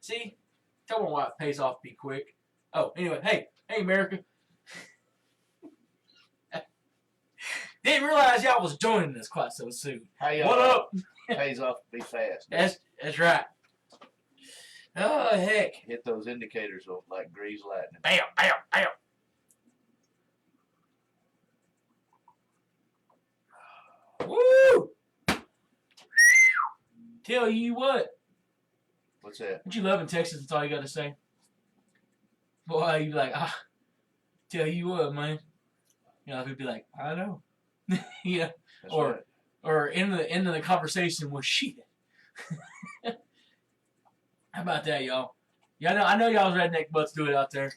See? Tell me why it pays off be quick. Oh, anyway, hey, America. Didn't realize y'all was joining us quite so soon. What up? Pays off to be fast. That's right. Oh, heck. Hit those indicators like grease lightning. Bam, bam, bam. Woo! Tell you what. What's that? What you love in Texas, that's all you got to say. Boy, you be like, tell you what, man. You know, he'd be like, I know. Yeah. That's or right. or end of the conversation was shit. How about that, y'all? Yeah, I know y'all's redneck butts do it out there.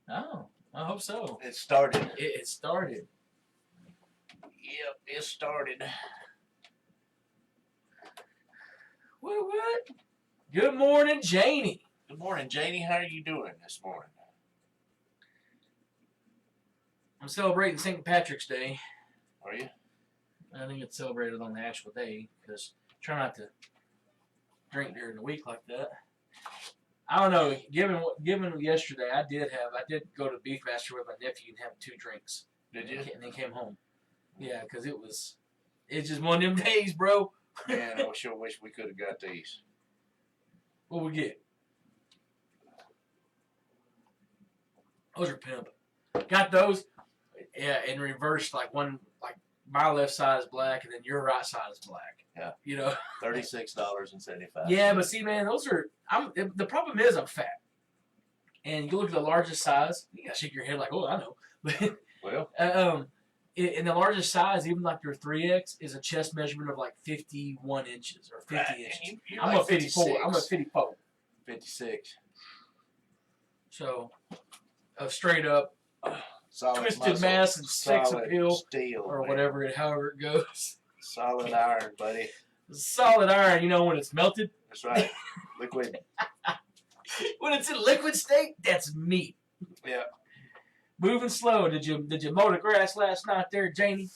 Oh, I hope so. It started. It started. Yep, it started. What? Good morning, Janie. Good morning, Janie. How are you doing this morning? I'm celebrating St. Patrick's Day. Are you? I think it's celebrated on the actual day because I try not to drink during the week like that. I don't know. Given yesterday, I did go to Beefmaster with my nephew and have 2 drinks. Did you? And then came home. Yeah, because it's just one of them days, bro. Man, I sure wish we could have got these. What we get? Those are pimp. Got those. Yeah, in reverse, like my left side is black and then your right side is black. Yeah. You know? $36.75. Yeah, but see, man, those are. The problem is I'm fat. And you look at the largest size, you gotta shake your head like, oh, I know. Well. In the largest size, even like your 3X, is a chest measurement of like 51 inches or 50 inches. I'm like a 54. I'm a 54. 56. So, a straight up Solid twisted muscle, mass and sex solid appeal, steel, or man. whatever however it goes. Solid iron, buddy. Solid iron, you know when it's melted. That's right. Liquid. When it's in liquid state, that's meat. Yeah. Moving slow. Did you mow the grass last night there, Janie?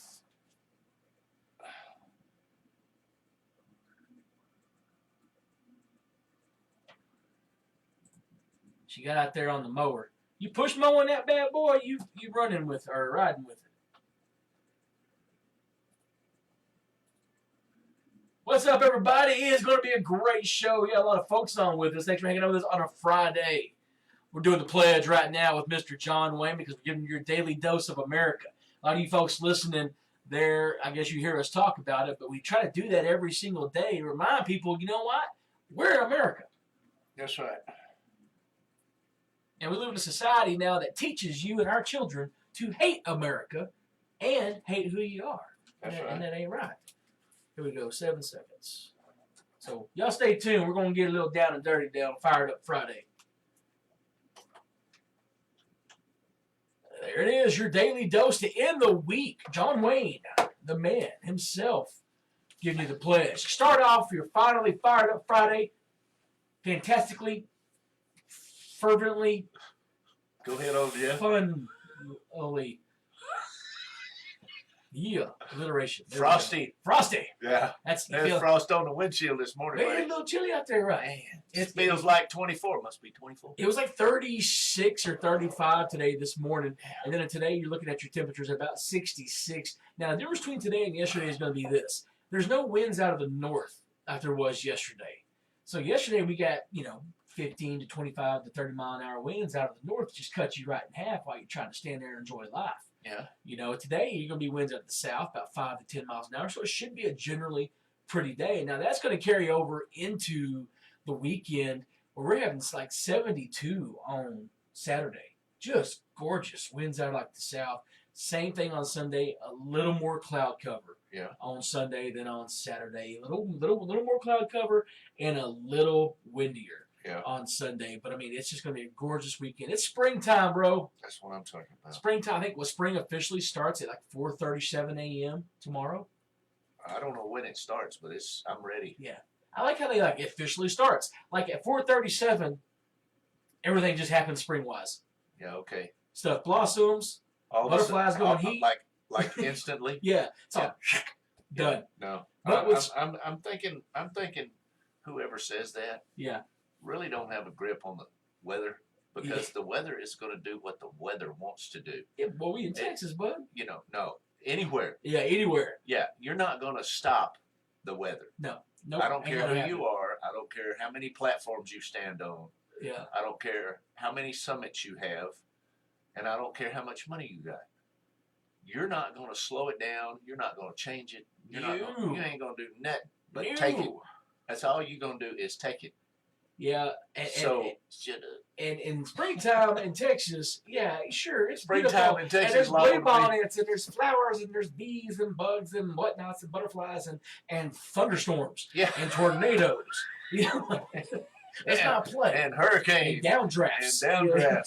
She got out there on the mower. You push mowing that bad boy, you running with or riding with it. What's up, everybody? It's going to be a great show. We got a lot of folks on with us. Thanks for hanging out with us on a Friday. We're doing the pledge right now with Mr. John Wayne because we're giving you your daily dose of America. A lot of you folks listening there, I guess you hear us talk about it, but we try to do that every single day to remind people, you know what? We're in America. That's right. And we live in a society now that teaches you and our children to hate America and hate who you are. That's right. And that ain't right. Here we go, 7 seconds. So y'all stay tuned. We're going to get a little down and dirty down Fired Up Friday. There it is, your daily dose to end the week. John Wayne, the man himself, giving you the pledge. Start off your finally Fired Up Friday fantastically, fervently, Go ahead, old Jeff. funly. Yeah, alliteration. There Frosty. Frosty. Yeah. There's frost on the windshield this morning. It's a little chilly out there, right? Man, it feels like 24. Must be 24. It was like 36 or 35 today this morning. And then today you're looking at your temperatures at about 66. Now, the difference between today and yesterday is going to be this. There's no winds out of the north like there was yesterday. So yesterday we got, 15 to 25 to 30 mile an hour winds out of the north, just cut you right in half while you're trying to stand there and enjoy life. Yeah. Today you're going to be winds out of the south about 5 to 10 miles an hour, so it should be a generally pretty day. Now that's going to carry over into the weekend where we're having like 72 on Saturday. Just gorgeous winds out like the south. Same thing on Sunday, a little more cloud cover. Yeah. On Sunday than on Saturday. A little more cloud cover and a little windier. Yeah. On Sunday. But, it's just going to be a gorgeous weekend. It's springtime, bro. That's what I'm talking about. Springtime. I think spring officially starts at like 4:37 a.m. tomorrow. I don't know when it starts, but I'm ready. Yeah. I like how they it officially starts. Like at 4:37, everything just happens spring-wise. Yeah, okay. Stuff blossoms, butterflies going heat. Like instantly? Yeah. It's all done. No. But I'm thinking whoever says that Yeah. really don't have a grip on the weather, because the weather is going to do what the weather wants to do. Yeah, well, we in Texas, bud. No, anywhere. Yeah, anywhere. Yeah, you're not going to stop the weather. No. Nope, I don't ain't care gonna who happen. you are. I don't care how many platforms you stand on. Yeah. I don't care how many summits you have, and I don't care how much money you got. You're not going to slow it down. You're not going to change it. You ain't going to do nothing but take it. That's all you're going to do is take it. Yeah. Shut up. And in springtime in Texas, yeah, sure, it's Springtime beautiful. in Texas, and there's liable to be- bluebonnets, and there's flowers, and there's bees and bugs and whatnots and butterflies and thunderstorms Yeah. and tornadoes. You know, let's not play. And hurricanes. And downdrafts. And and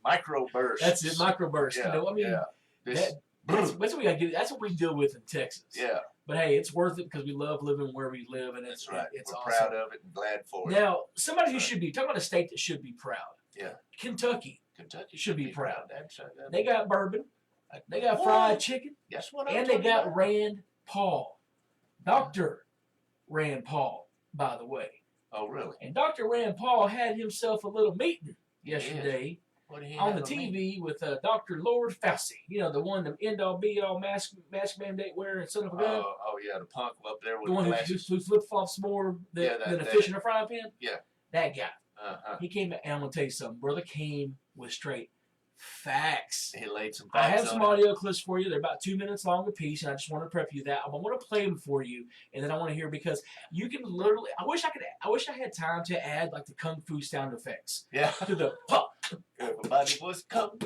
microbursts. That's it, microbursts. Yeah, you know, I mean, that's what we got to get. That's what we deal with in Texas. Yeah. But hey, it's worth it because we love living where we live, and it's That's right. it's We're awesome. proud of it and glad for it. Now, somebody who should be talking about a state that should be proud. Yeah. Kentucky should be proud. That's They got bourbon, they got fried chicken, That's what I'm and they talking got about. Rand Paul, Dr. Rand Paul, by the way. Oh, really? And Dr. Rand Paul had himself a little meeting yesterday What do you on have the of me? TV with Dr. Lord Fauci. You know, the one, the end-all, be-all, mask mandate wearing son of a gun. Oh, yeah, the punk up there with The one the who glasses. flip-flops more than a fish in a frying pan? Yeah. That guy. Uh-huh. He came, and I'm going to tell you something. Brother came with straight facts. He laid some I facts have some on it. audio clips for you. They're about 2 minutes long a piece, and I just want to prep you that. I want to play them for you, and then I want to hear, because you can literally. I wish I had time to add like the kung fu sound effects Yeah. to the pop. Everybody was coming.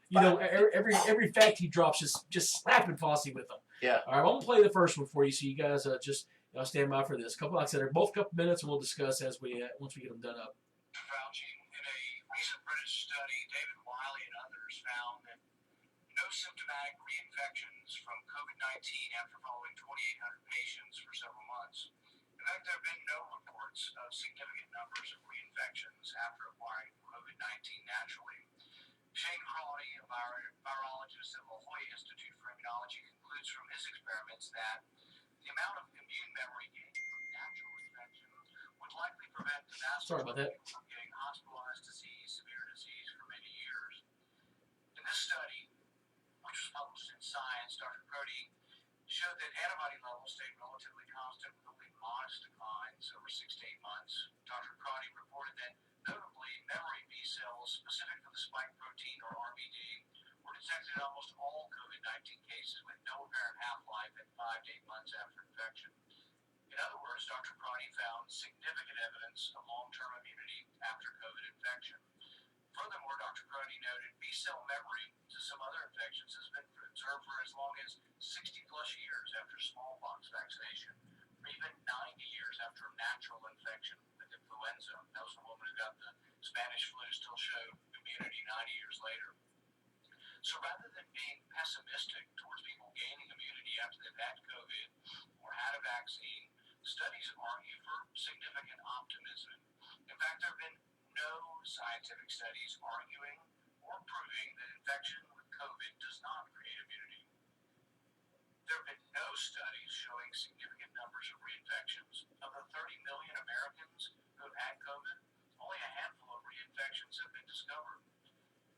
You know, every fact he drops just slapping Fauci with them. Yeah. All right, I'm gonna play the first one for you, so you guys just stand by for this. Like I said, they're both a couple minutes, and we'll discuss as we once we get them done up. Fauci, in a recent British study, David Wiley and others found that no symptomatic reinfections from COVID-19 after following 2,800 patients for several months. In fact, there have been no reports of significant numbers of reinfections after acquiring COVID-19 naturally. Shane Crawley, a virologist at La Jolla Institute for Immunology, concludes from his experiments that the amount of immune memory gained from natural infection would likely prevent the vast majority of people from getting hospitalized to see severe disease for many years. In this study, which was published in Science, Dr. Crody showed that antibody levels stayed relatively constant with only modest declines over 6 to 8 months. Dr. Crody reported that notably memory B cells specific for the spike protein, or RBD, were detected in almost all COVID-19 cases with no apparent half-life at 5 to 8 months after infection. In other words, Dr. Crody found significant evidence of long-term immunity after COVID infection. Furthermore, Dr. Crody noted B-cell memory to some other infections has been observed for as long as 60-plus years after smallpox vaccination, or even 90 years after a natural infection with influenza. That was a woman who got the Spanish flu, still showed immunity 90 years later. So rather than being pessimistic towards people gaining immunity after they've had COVID or had a vaccine, studies argue for significant optimism. In fact, there have been no scientific studies arguing or proving that infection with COVID does not create immunity. There have been no studies showing significant numbers of reinfections. Of the 30 million Americans who have had COVID, only a handful of reinfections have been discovered.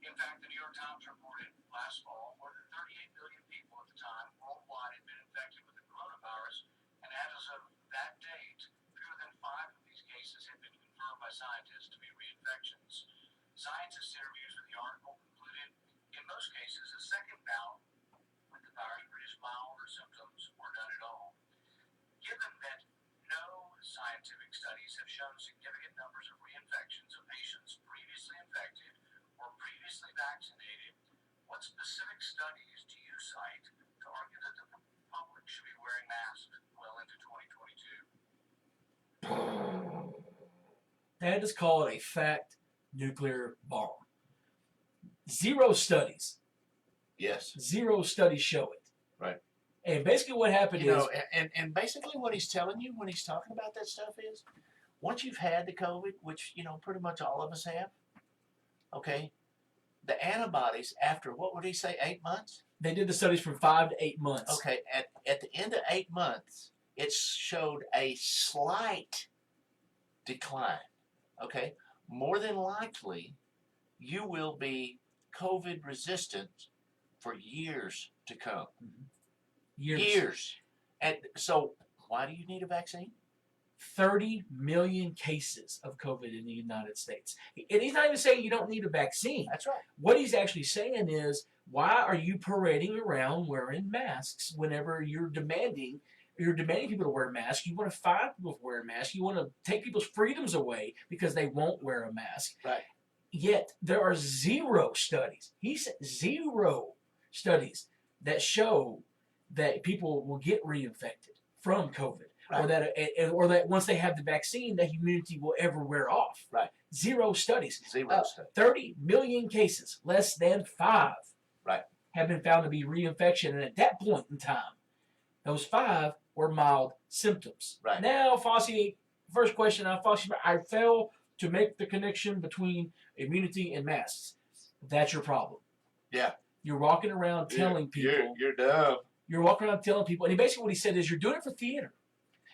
In fact, the New York Times reported last fall more than 38 million people at the time worldwide had been infected with the coronavirus, and as of that date, fewer than 5 of these cases had been confirmed by scientists to be reinfections. Scientists' interviews with the article concluded, in most cases, a second bout with the virus produced milder symptoms or none at all. Given that no scientific studies have shown significant numbers of reinfections of patients previously infected or previously vaccinated, what specific studies do you cite to argue that the public should be wearing masks well into 2022? That is called a fact nuclear bomb. Zero studies. Yes. Zero studies show it. Right. And basically what happened is... And basically what he's telling you when he's talking about that stuff is, once you've had the COVID, which, pretty much all of us have, okay, the antibodies after, what would he say, 8 months? They did the studies from 5 to 8 months. Okay, at the end of 8 months, it showed a slight decline. Okay? More than likely, you will be COVID resistant for years to come. Years. And so, why do you need a vaccine? 30 million cases of COVID in the United States. And he's not even saying you don't need a vaccine. That's right. What he's actually saying is, why are you parading around wearing masks whenever you're demanding people to wear masks? You want to fine people for wearing masks. You want to take people's freedoms away because they won't wear a mask. Right. Yet there are zero studies. He said zero studies that show that people will get reinfected from COVID. Right. Or that once they have the vaccine, that immunity will ever wear off. Right. Zero studies. Zero studies. 30 million cases, less than 5, right, have been found to be reinfection. And at that point in time, those 5 were mild symptoms. Right. Now, Fauci, first question on Fauci, I fail to make the connection between immunity and masks. That's your problem. Yeah. You're walking around telling people. You're dumb. You're walking around telling people. And basically what he said is, you're doing it for theater.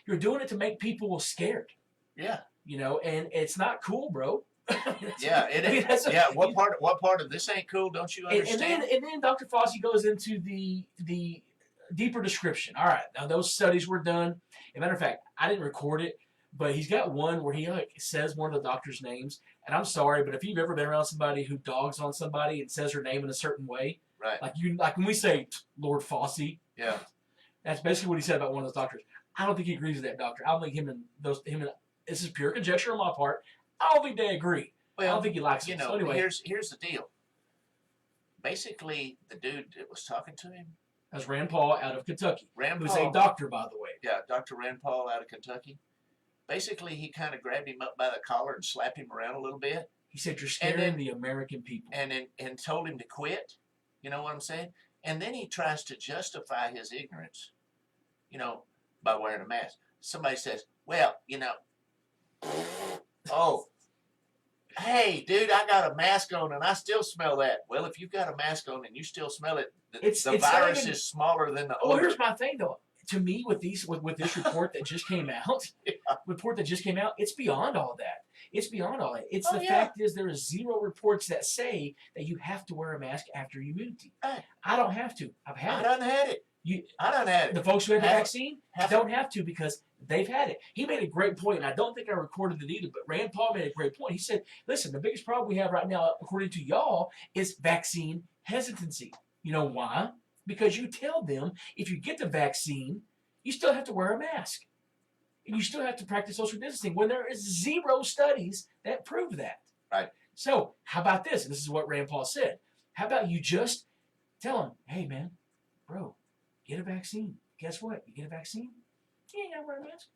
You're doing it to make people scared. Yeah. You know, and it's not cool, bro. Yeah, it is. Yeah, what part of this ain't cool? Don't you understand? And then Dr. Fauci goes into the deeper description. All right, now those studies were done. As a matter of fact, I didn't record it, but he's got one where he says one of the doctor's names. And I'm sorry, but if you've ever been around somebody who dogs on somebody and says her name in a certain way, right? Like when we say Lord Fauci, yeah, that's basically what he said about one of those doctors. I don't think he agrees with that doctor. I don't think him and this is pure conjecture on my part. I don't think they agree. Well, I don't think he likes it. You know, so anyway, here's the deal. Basically, the dude that was talking to him, that's Rand Paul out of Kentucky. Who's a doctor, by the way. Yeah, Dr. Rand Paul out of Kentucky. Basically, he kind of grabbed him up by the collar and slapped him around a little bit. He said, "You're scaring the American people," and told him to quit. You know what I'm saying? And then he tries to justify his ignorance, you know, by wearing a mask. Somebody says, "Well, you know, oh, hey, dude, I got a mask on and I still smell that." Well, if you've got a mask on and you still smell it, the virus is smaller than the odor. Well, here's my thing, though. To me, with this report that just came out, it's beyond all that. It's beyond all that. It's the fact is there are zero reports that say that you have to wear a mask after immunity. I don't have to. I've had it. I done had it. I done had it. The folks who had the vaccine don't have to because they've had it. He made a great point, and I don't think I recorded it either, but Rand Paul made a great point. He said, listen, the biggest problem we have right now, according to y'all, is vaccine hesitancy. You know why? Because you tell them if you get the vaccine, you still have to wear a mask. And you still have to practice social distancing when there is zero studies that prove that. Right. So how about this? And this is what Rand Paul said. How about you just tell them, hey, man, bro, get a vaccine. Guess what? You get a vaccine, you ain't got to wear a mask.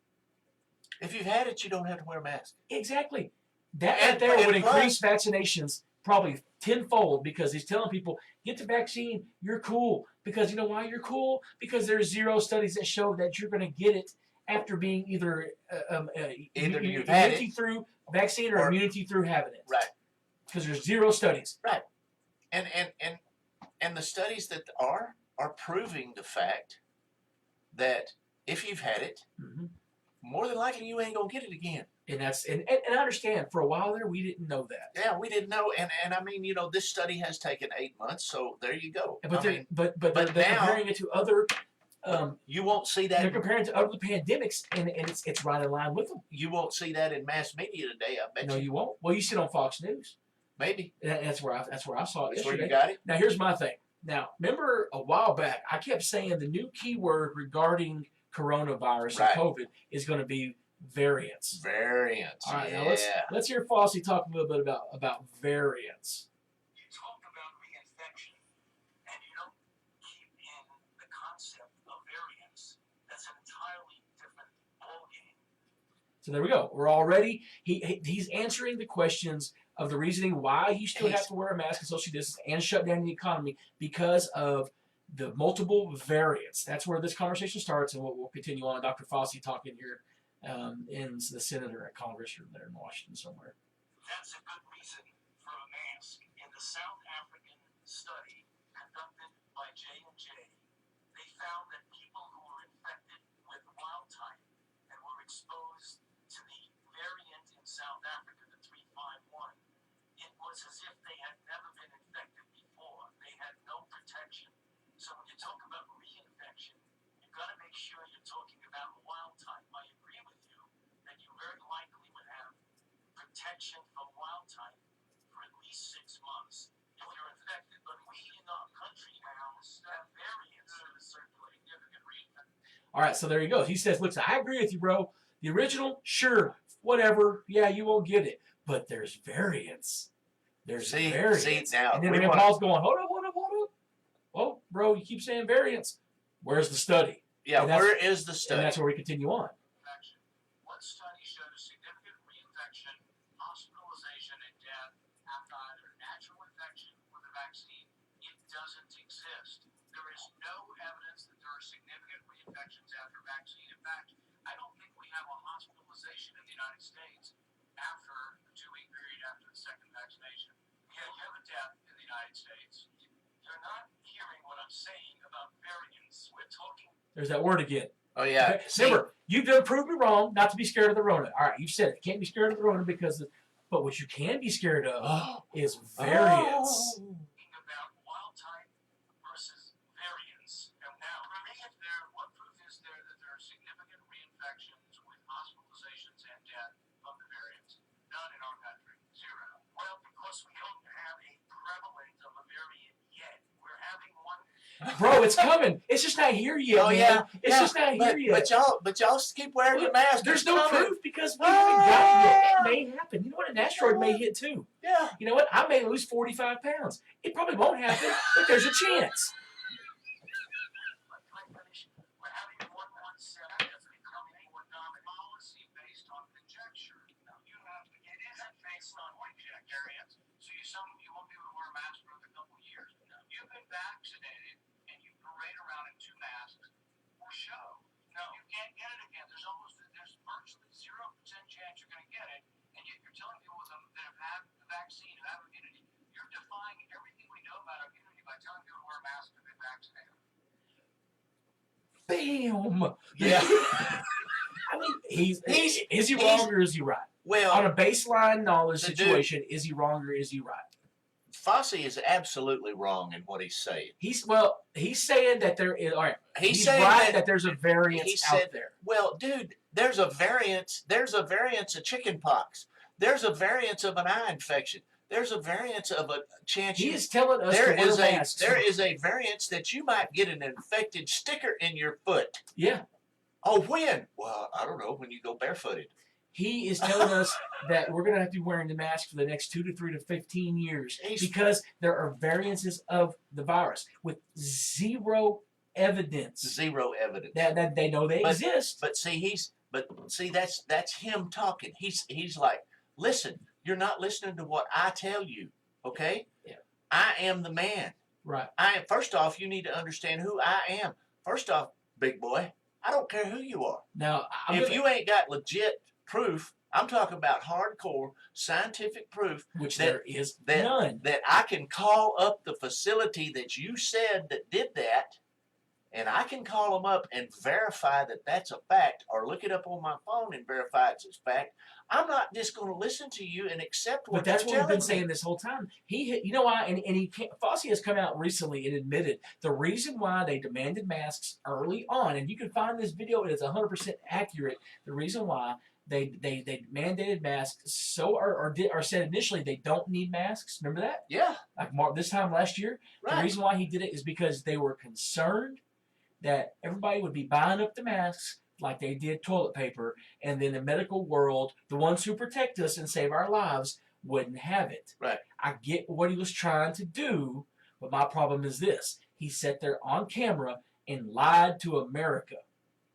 If you've had it, you don't have to wear a mask. Exactly. That right there would increase vaccinations probably tenfold because he's telling people, get the vaccine, you're cool. Because you know why you're cool? Because there's zero studies that show that you're going to get it after being either you've had immunity through vaccine or immunity through having it. Right. Because there's zero studies. Right. And the studies that are proving the fact that if you've had it, more than likely you ain't gonna get it again. And I understand for a while there we didn't know that. Yeah, we didn't know, and I mean, you know, this study has taken 8 months, so there you go. But they're comparing it to other. You won't see that. They're comparing it to other pandemics, and it's right in line with them. You won't see that in mass media today. I bet. No, you won't. Well, you see it on Fox News. Maybe. That's where I saw it. That's yesterday. where you got it. Now here's my thing. Now remember a while back I kept saying the new keyword regarding coronavirus and COVID is going to be variants. Variants. All right, now let's hear Fauci talk a little bit about variants. You talk about reinfection, and you don't keep in the concept of variants. That's an entirely different ballgame. So there we go. We're already he's answering the questions of the reasoning why you still have to wear a mask and social distance and shut down the economy because of the multiple variants. That's where this conversation starts, and we'll continue on. Dr. Fauci talking here in the Senate or at Congress or there in Washington somewhere. That's a good reason for a mask. In the South African study conducted by J&J, they found that people who were infected with wild type and were exposed to the variant It's as if they had never been infected before. They had no protection. So when you talk about reinfection, you've got to make sure you're talking about wild type. I agree with you that you very likely would have protection from wild type for at least 6 months if you're infected. But we in our country now have variants that are circulating, significant reinfection. All right, so there you go. He says, look, I agree with you, bro. The original, sure, whatever. Yeah, you won't get it. But there's variants. There's variants. See, now, and then Rand Paul's going, hold up. Oh, bro, you keep saying variants. Where's the study? Yeah, where is the study? And that's where we continue on. One study showed a significant reinfection, hospitalization, and death after either natural infection or the vaccine. It doesn't exist. There is no evidence that there are significant reinfections after vaccine. In fact, I don't think we have a hospitalization in the United States after the 2-week period after the second vaccination. Yeah, you have a death in the United States. You're not hearing what I'm saying about variants. We're talking. There's that word again. Oh, yeah. Okay. Remember, you've done proved me wrong not to be scared of the Rona. All right, you've said it. You can't be scared of the Rona but what you can be scared of is variants. About wild type versus variants. And now, what proof is there that there are significant reinfections with hospitalizations and death from the variants? None in our country. Zero. Well, because we don't have a prevalent of a variant yet. We're having one. Bro, it's coming. It's just not here yet. Oh, man. yeah. It's just not here yet. But y'all keep wearing your mask. There's It's no coming. proof because we haven't gotten it yet. It may happen. You know what? An asteroid may hit too. Yeah. You know what? I may lose 45 pounds. It probably won't happen, but there's a chance. We're having 117 that's becoming more dominant policy based on conjecture. Now, it isn't based on conjecture. So you won't be able to wear a mask for a couple of years. You've been vaccinated and you parade around in 2 masks for show. No, you can't get it again. There's virtually 0% chance you're going to get it, and yet you're telling people that have had the vaccine, who have immunity. You're defying everything we know about immunity by telling people to wear masks to be vaccinated. Bam! Yeah. I mean, is he wrong or is he right? Well, On a baseline knowledge situation, is he wrong or is he right? Fauci is absolutely wrong in what he's saying. He's saying that there is. All right, He's saying right that there's a variance out there. Well, dude, there's a variance. There's a variance of chickenpox. There's a variance of an eye infection. There's a variance of a chance. He is telling us there to wear is masks. There is a variance that you might get an infected sticker in your foot. Yeah. Oh, when? Well, I don't know. When you go barefooted. He is telling us that we're going to have to be wearing the mask for the next 2 to 3 to 15 years because there are variances of the virus with zero evidence. Zero evidence. That they know they exist. But see, that's him talking. He's like, listen, you're not listening to what I tell you, okay? Yeah. I am the man. Right. First off, you need to understand who I am. First off, big boy, I don't care who you are. Now, you ain't got legit proof, I'm talking about hardcore scientific proof, which that, there is none. That I can call up the facility that you said that did that, and I can call them up and verify that that's a fact, or look it up on my phone and verify it's a fact. I'm not just going to listen to you and accept what you're telling me. But that's what we've been saying this whole time. You know why? Fauci has come out recently and admitted the reason why they demanded masks early on, and you can find this video, and it's 100% accurate. The reason why they mandated masks or said initially they don't need masks. Remember that? Yeah. Like this time last year. Right. The reason why he did it is because they were concerned that everybody would be buying up the masks like they did toilet paper, and then the medical world, the ones who protect us and save our lives, wouldn't have it. Right. I get what he was trying to do, but my problem is this. He sat there on camera and lied to America.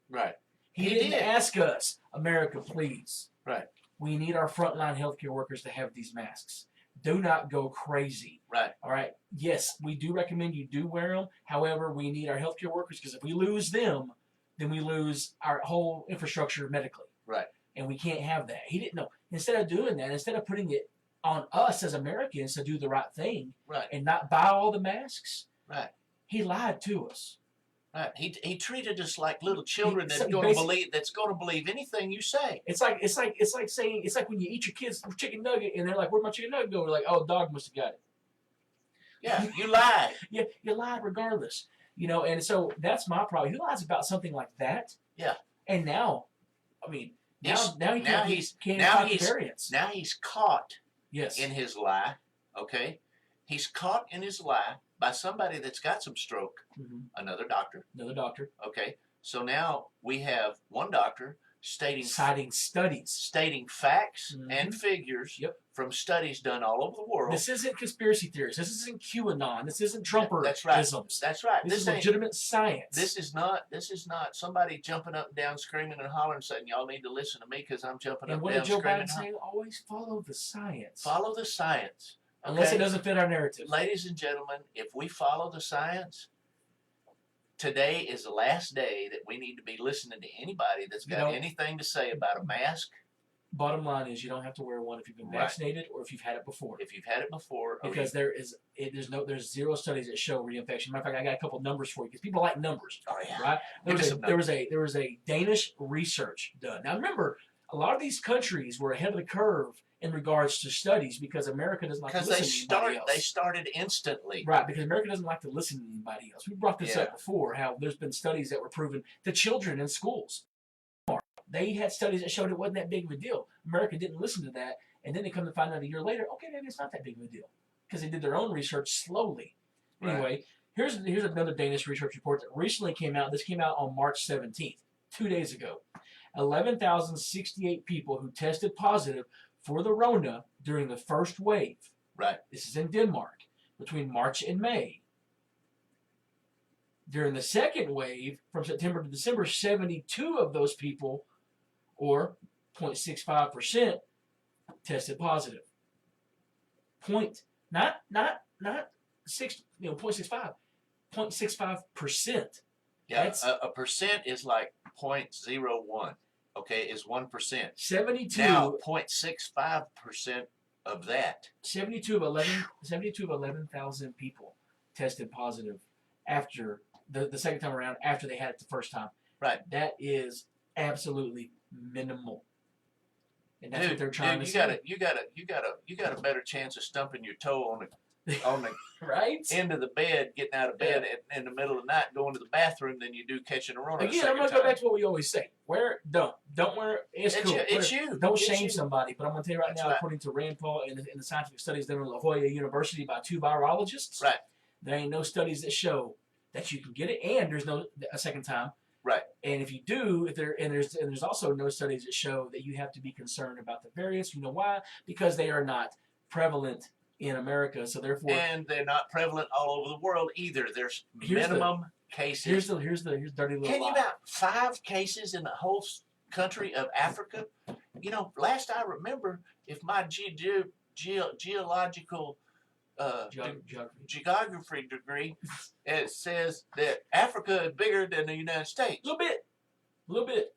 Right. He didn't ask us, America, please. Right. We need our frontline healthcare workers to have these masks. Do not go crazy. Right. All right. Yes, we do recommend you do wear them. However, we need our healthcare workers because if we lose them, then we lose our whole infrastructure medically. Right. And we can't have that. He didn't know. Instead of doing that, instead of putting it on us as Americans to do the right thing right. and not buy all the masks, right. he lied to us. Right. He treated us like little children He- that's going to believe anything you say. It's like saying it's like when you eat your kids chicken nugget and they're like, "Where'd my chicken nugget go?" We're like, "Oh, dog must have got it." Yeah, you lied. You lied regardless. And so that's my problem. He lies about something like that. Yeah. And now, I mean, now he's variance. Now he's caught Yes. in his lie. Okay, he's caught in his lie by somebody that's got some stroke. Mm-hmm. Another doctor. Okay, so now we have one doctor citing studies, stating facts mm-hmm. and figures yep. from studies done all over the world. This isn't conspiracy theories. This isn't QAnon. This isn't Trumperisms. That's right. That's right. This is legitimate science. This is not somebody jumping up and down, screaming and hollering, saying, "Y'all need to listen to me because I'm jumping up and down, screaming." And what did Joe Biden say? Always follow the science. Follow the science. Okay? Unless it doesn't fit our narrative. Ladies and gentlemen, if we follow the science, today is the last day that we need to be listening to anybody that's got anything to say about a mask. Bottom line is you don't have to wear one if you've been vaccinated or if you've had it before. If you've had it before. Because there's zero studies that show reinfection. Matter of fact, I got a couple numbers for you because people like numbers. Oh yeah. Right? There was a Danish research done. Now remember, a lot of these countries were ahead of the curve in regards to studies because America doesn't like to listen to anybody else. They started instantly. Right, because America doesn't like to listen to anybody else. We brought this up before, how there's been studies that were proven to children in schools. They had studies that showed it wasn't that big of a deal. America didn't listen to that, and then they come to find out a year later, okay, maybe it's not that big of a deal. Because they did their own research slowly. Right. Anyway, here's another Danish research report that recently came out. This came out on March 17th, 2 days ago. 11,068 people who tested positive for the Rona during the first wave. Right. This is in Denmark, between March and May. During the second wave, from September to December, 72 of those people, or 0.65%, tested positive. Not 0.65, 0.65%. Yeah, a percent is like 0.01. Okay, is 1%. 72. Now 0.65% of that. 72 of 11,000 people tested positive after the second time around, after they had it the first time. Right. That is absolutely minimal. And that's what they're trying to say. You got a better chance of stumping your toe on the right? end of the bed, getting out of bed in the middle of the night, going to the bathroom than you do catching a Rona. Again, I'm going to go back to what we always say. Don't wear it. It's cool. It's you. Don't shame somebody. But I'm going to tell you right now, according to Rand Paul and the scientific studies done at La Jolla University by 2 virologists, right? There ain't no studies that show that you can get it, and there's no a second time. Right. And if you do, there's also no studies that show that you have to be concerned about the variants. You know why? Because they are not prevalent in America, so therefore. And they're not prevalent all over the world either. There's minimum cases. Here's dirty little. Can you about 5 cases in the whole country of Africa? Last I remember, if my geological geography degree, it says that Africa is bigger than the United States. A little bit.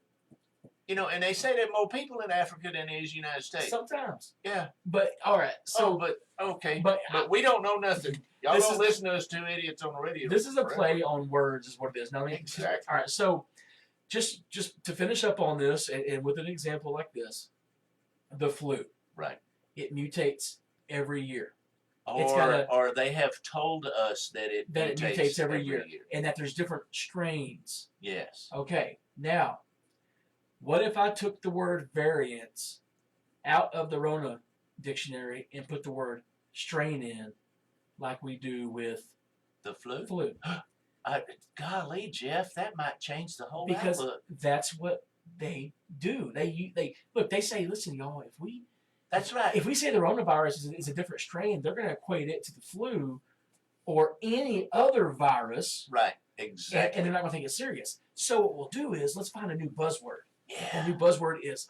And they say there are more people in Africa than there is United States. Sometimes. Yeah. But all right. So. Okay. But we don't know nothing. Y'all don't listen to us 2 idiots on the radio. This is a play on words, is what it is. Exactly. All right. So, just to finish up on this, and with an example like this, the flu. Right. It mutates every year. Or they have told us that it mutates every year, and that there's different strains. Yes. Okay. Now, what if I took the word variants out of the Rona dictionary and put the word strain in, like we do with the flu? Golly, Jeff, that might change the whole outlook. Because that's what they do. They look. They say, listen, y'all, That's right. If we say the coronavirus is a different strain, they're going to equate it to the flu or any other virus. Right. Exactly. And they're not going to take it serious. So what we'll do is let's find a new buzzword. Yeah. The new buzzword is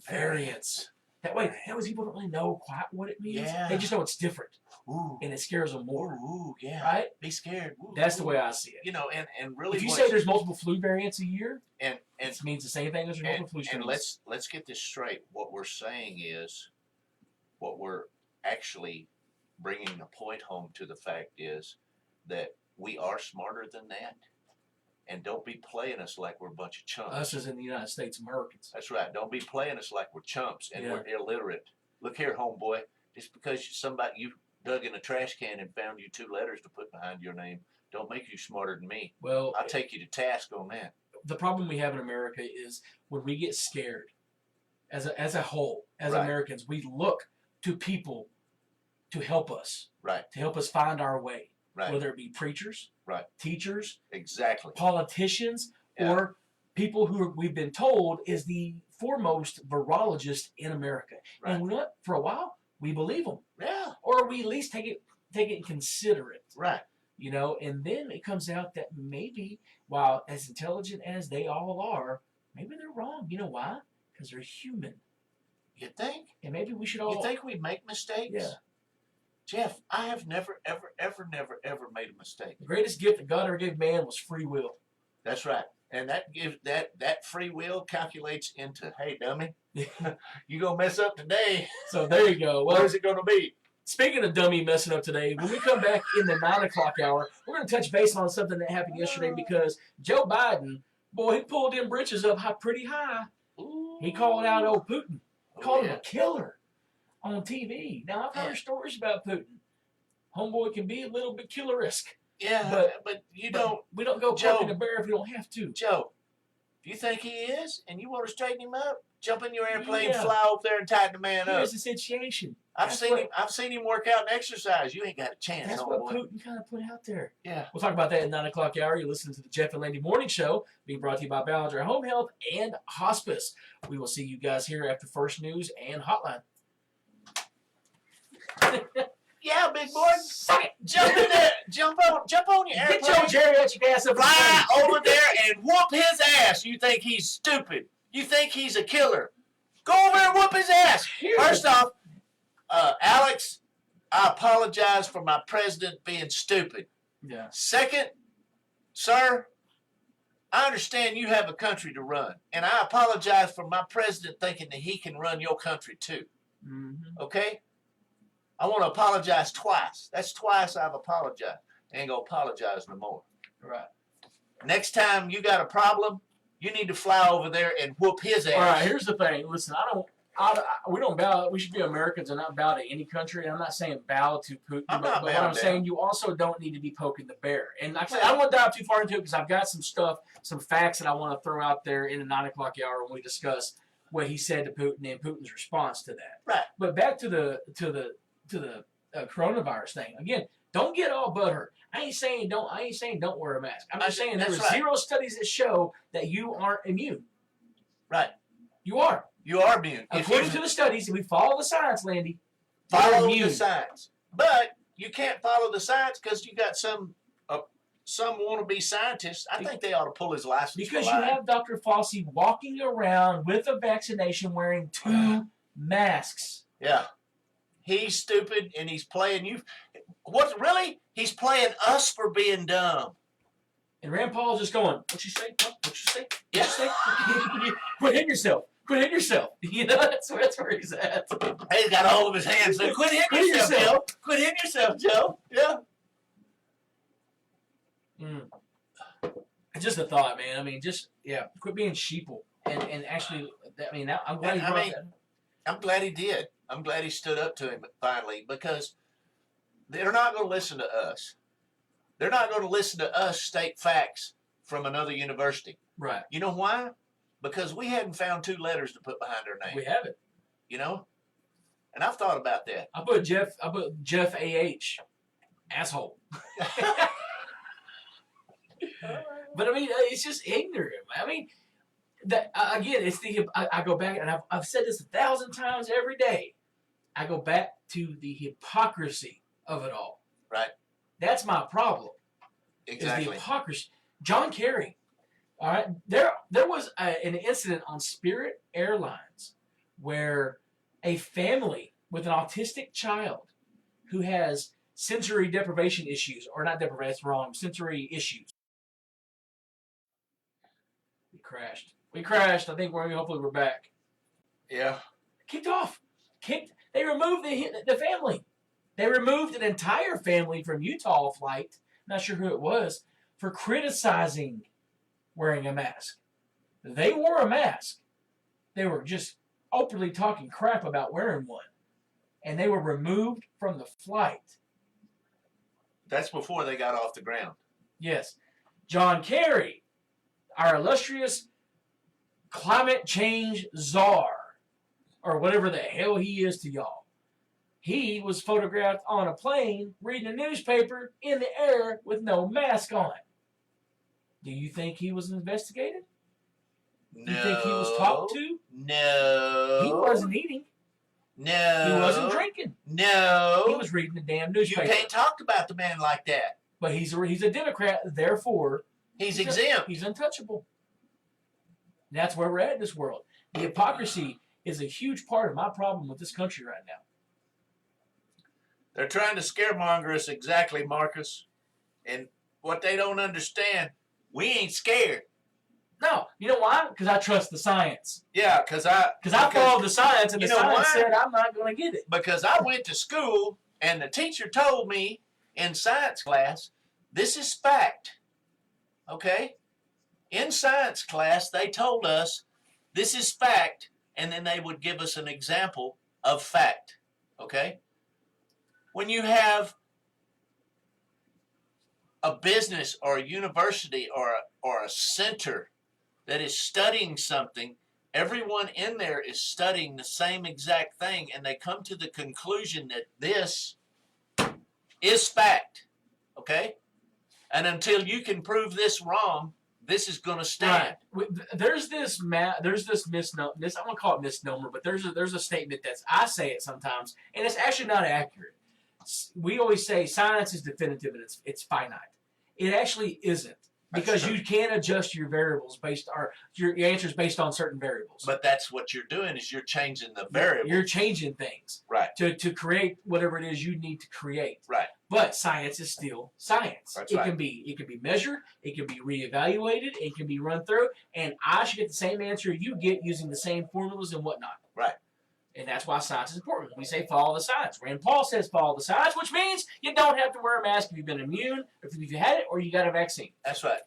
variants. That way people don't really know quite what it means. Yeah. They just know it's different. Ooh. And it scares them more. Ooh, yeah. Right? Be scared. Ooh, That's the way I see it. And really, if you say there's multiple flu variants a year, and it means the same thing as multiple flu strains. And let's get this straight. What we're saying is, what we're actually bringing the point home to the fact is that we are smarter than that. And don't be playing us like we're a bunch of chumps. Us as in the United States Americans. That's right. Don't be playing us like we're chumps and we're illiterate. Look here, homeboy. Just because you dug in a trash can and found you 2 letters to put behind your name, don't make you smarter than me. Well, I'll take you to task on that. The problem we have in America is when we get scared, as a whole, as Right. Americans, we look to people to help us, Right. to help us find our way, Right. whether it be preachers, Right. teachers, Exactly. politicians, Yeah. or people who we've been told is the foremost virologist in America. Right. And what? For a while, we believe them, Yeah. or we at least take it and consider it. Right. You know, and then it comes out that maybe, while as intelligent as they all are, maybe they're wrong. You know why? Because they're human. You think? And maybe we should all... You think we make mistakes? Yeah. Jeff, I have never, ever, ever, never, ever made a mistake. The greatest gift that God ever gave man was free will. That's right. And that gives that free will calculates into, hey, dummy, you gonna mess up today. So there you go. Well, What is it gonna be? speaking of dummy messing up today, when we come back in the 9 o'clock hour, we're going to touch base on something that happened yesterday because Joe Biden, boy, he pulled them britches up pretty high. Ooh. He called out old Putin. Called him yeah. a killer on TV. Now, I've heard stories about Putin. Homeboy can be a little bit killeresque. Yeah, but We don't, don't go Joe- poking the bear if we don't have to. Joe, if you think he is and you want to straighten him up, jump in your airplane, Yeah. fly over there and tighten the man up. Here's the situation. I've That's seen what- him. I've seen him work out and exercise. You ain't got a chance, That's what homeboy. Putin kind of put out there. Yeah. We'll talk about that at 9 o'clock hour. You're listening to the Jeff and Landy Morning Show, being brought to you by Ballinger Home Health and Hospice. We will see you guys here after First News and Hotline. Yeah, big boy. Suck it. Jump in there. Jump on your Get airplane. your geriatric ass up. Fly over there and whoop his ass. You think he's stupid. You think he's a killer. Go over and whoop his ass. First off, Alex, I apologize for my president being stupid. Yeah. Second, sir, I understand you have a country to run. And I apologize for my president thinking that he can run your country too. Mm-hmm. Okay? I want to apologize twice. That's twice I've apologized. I ain't going to apologize no more. Right. Next time you got a problem, you need to fly over there and whoop his ass. All right, here's the thing. Listen, we don't bow. We should be Americans and not bow to any country. And I'm not saying bow to Putin, I'm but not what bowing I'm down. saying, you also don't need to be poking the bear. And like I said, I don't want to dive too far into it because I've got some stuff, some facts that I want to throw out there in the 9 o'clock hour when we discuss what he said to Putin and Putin's response to that. Right. But back to the coronavirus thing again. Don't get all butthurt. I ain't saying don't wear a mask. I'm just saying there That's are right. 0 studies that show that you aren't immune. Right. You are. You are immune. If According you to the studies, if we follow the science, Landy, you're follow immune. the science. But you can't follow the science because you got some wannabe scientists. I think they ought to pull his license. Because for you lying. have Dr. Fauci walking around with a vaccination wearing 2 masks. Yeah. He's stupid and he's playing you. What really? He's playing us for being dumb. And Rand Paul's just going, what you say? What you say? Yeah. What you say? Quit hitting yourself. Quit hitting yourself. You know, that's where he's at. He's got a hold of his hands. So quit hitting yourself, Joe. Quit hitting yourself, Joe. Yeah. It's just a thought, man. I mean, quit being sheeple. And actually, I mean, I'm glad he brought that. I'm glad he did. I'm glad he stood up to him finally because they're not going to listen to us. They're not going to listen to us state facts from another university. Right. You know why? Because we hadn't found 2 letters to put behind our name. We have it. You know? And I've thought about that. I put Jeff A.H. Asshole. But I mean, it's just ignorant. I mean, that again, it's I go back and I've said this 1,000 times every day. I go back to the hypocrisy of it all. Right. That's my problem. Is Exactly. the hypocrisy. John Kerry. All right. There was an incident on Spirit Airlines where a family with an autistic child who has sensory deprivation issues, or not deprivation, that's wrong, sensory issues. We crashed. I think hopefully we're back. Yeah. Kicked off. They removed the family. They removed an entire family from Utah flight, not sure who it was, for criticizing wearing a mask. They wore a mask. They were just openly talking crap about wearing one. And they were removed from the flight. That's before they got off the ground. Yes. John Kerry, our illustrious climate change czar, or whatever the hell he is to y'all. He was photographed on a plane reading a newspaper in the air with no mask on. Do you think he was investigated? No. You think he was talked to? No. He wasn't eating. No. He wasn't drinking. No. He was reading the damn newspaper. You can't talk about the man like that. But he's a Democrat, therefore he's exempt. He's untouchable. And that's where we're at in this world. The hypocrisy is a huge part of my problem with this country right now. They're trying to scaremonger us, exactly, Marcus. And what they don't understand, we ain't scared. No, you know why? Because I trust the science. Yeah, because I followed the science, and the science said I'm not going to get it. Because I went to school, and the teacher told me in science class, this is fact. Okay? In science class, they told us this is fact, and then they would give us an example of fact. Okay? When you have a business or a university or a center that is studying something, everyone in there is studying the same exact thing, and they come to the conclusion that this is fact. Okay? And until you can prove this wrong, this is going to stand. Right. There's this misnomer. I won't call it misnomer, but there's a statement that's, I say it sometimes, and it's actually not accurate. We always say science is definitive and it's finite. It actually isn't, because you can adjust your variables your answers based on certain variables. But that's what you're doing, is you're changing the variables. You're changing things. Right. To create whatever it is you need to create. Right. But science is still science. That's it right. can be measured, it can be reevaluated, it can be run through, and I should get the same answer you get using the same formulas and whatnot. Right. And that's why science is important. We say follow the science. Rand Paul says follow the science, which means you don't have to wear a mask if you've been immune, if you had it, or you got a vaccine. That's right.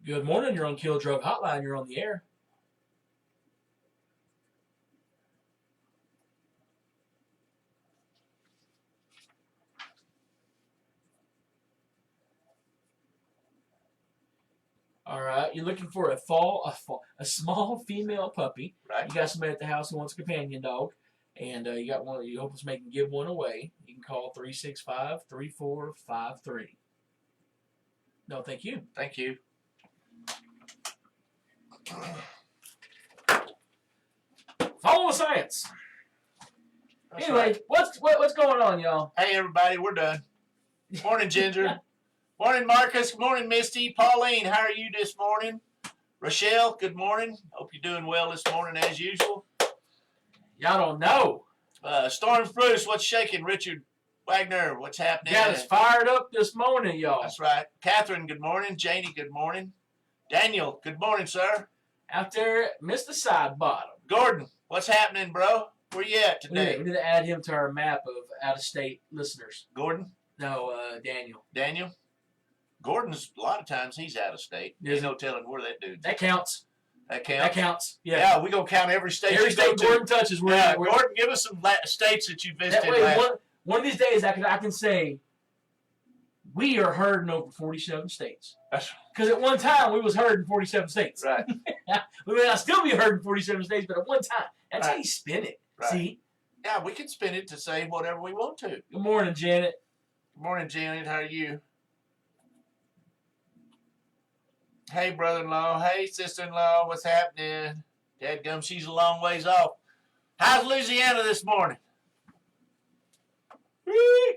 Good morning. You're on Kill Drug Hotline. You're on the air. All right, you're looking for a small female puppy. Right. You got somebody at the house who wants a companion dog, and you got one. You hope to give one away. You can call 365-3453. No, thank you. Thank you. Follow the science. That's Anyway, right. what's going on, y'all? Hey, everybody, we're done. Morning, Ginger. Morning, Marcus. Good morning, Misty. Pauline, how are you this morning? Rochelle, good morning. Hope you're doing well this morning as usual. Y'all don't know. Storm Bruce, what's shaking? Richard Wagner, what's happening? Got us fired up this morning, y'all. That's right. Catherine, good morning. Janie, good morning. Daniel, good morning, sir. Out there, Mr. Side Bottom. Gordon, what's happening, bro? Where you at today? We need to add him to our map of out-of-state listeners. Gordon? No, Daniel. Daniel? Gordon's, a lot of times, he's out of state. There's no telling where that dude's. That counts. That counts? That counts. Yeah. Yeah, we're going to count every state Every you state go to. Gordon touches. Gordon, give us some states that you visited. That way, one of these days, I can say, we are heard in over 47 states. Because at one time, we was heard in 47 states. Right. We may not still be heard in 47 states, but at one time. That's how you spin it. Right. See? Yeah, we can spin it to say whatever we want to. Good morning, Janet. Good morning, Janet. How are you? Hey, brother-in-law. Hey, sister-in-law. What's happening? Dadgum, she's a long ways off. How's Louisiana this morning?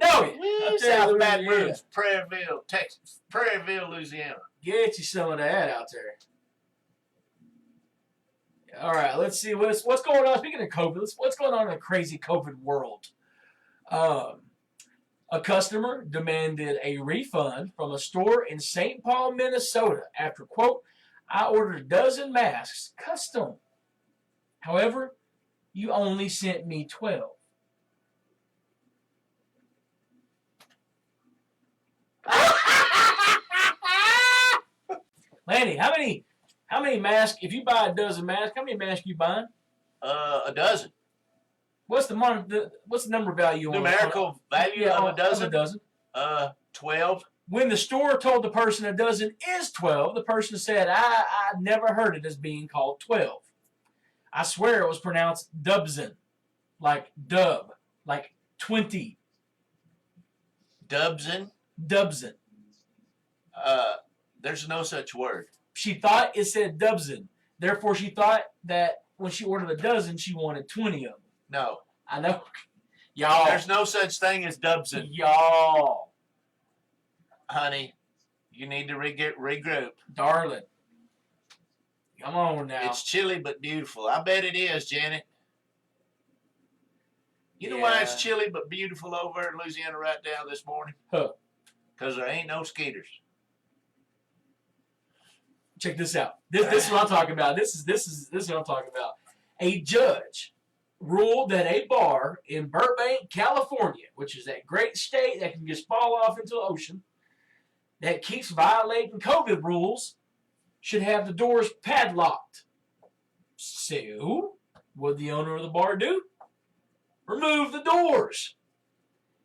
No, South Baton Rouge, Prairieville, Texas. Prairieville, Louisiana. Get you some of that out there. All right, let's see what's going on. Speaking of COVID, what's going on in the crazy COVID world? A customer demanded a refund from a store in St. Paul, Minnesota after, quote, I ordered a dozen masks custom. However, you only sent me 12. Landy, how many masks? If you buy a dozen masks, how many masks you buying? A dozen. What's the number value on Numerical value yeah, of a dozen? Of a dozen. 12. When the store told the person a dozen is 12, the person said, I never heard it as being called 12. I swear it was pronounced dubzen, like dub, like 20. Dubzen? Dubzen. There's no such word. She thought it said dubzen. Therefore, she thought that when she ordered a dozen, she wanted 20 of them. No. I know. Y'all. There's no such thing as dubzen. Y'all. Honey, you need to regroup. Darling. Come on now. It's chilly but beautiful. I bet it is, Janet. You know why it's chilly but beautiful over in Louisiana right now this morning? Huh. Because there ain't no skeeters. Check this out. This is what I'm talking about. This is what I'm talking about. A judge ruled that a bar in Burbank, California, which is that great state that can just fall off into the ocean, that keeps violating COVID rules, should have the doors padlocked. So, what did the owner of the bar do? Remove the doors.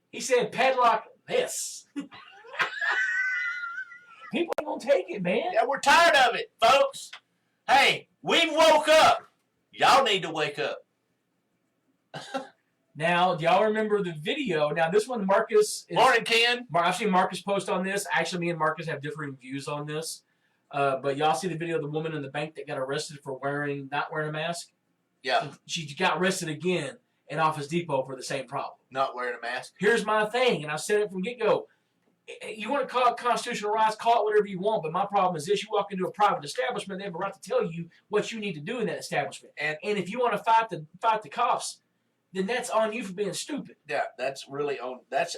He said, padlock this. People ain't gonna take it, man. Yeah, we're tired of it, folks. Hey, we woke up. Y'all need to wake up. Now, do y'all remember the video? Now, this one, Marcus. Morning, Ken. I've seen Marcus post on this. Actually, me and Marcus have differing views on this. But y'all see the video of the woman in the bank that got arrested for not wearing a mask? Yeah. She got arrested again in Office Depot for the same problem. Not wearing a mask. Here's my thing, and I've said it from get-go. You want to call it constitutional rights, call it whatever you want, but my problem is this. You walk into a private establishment, they have a right to tell you what you need to do in that establishment. And if you want to fight the cops, then that's on you for being stupid. Yeah, that's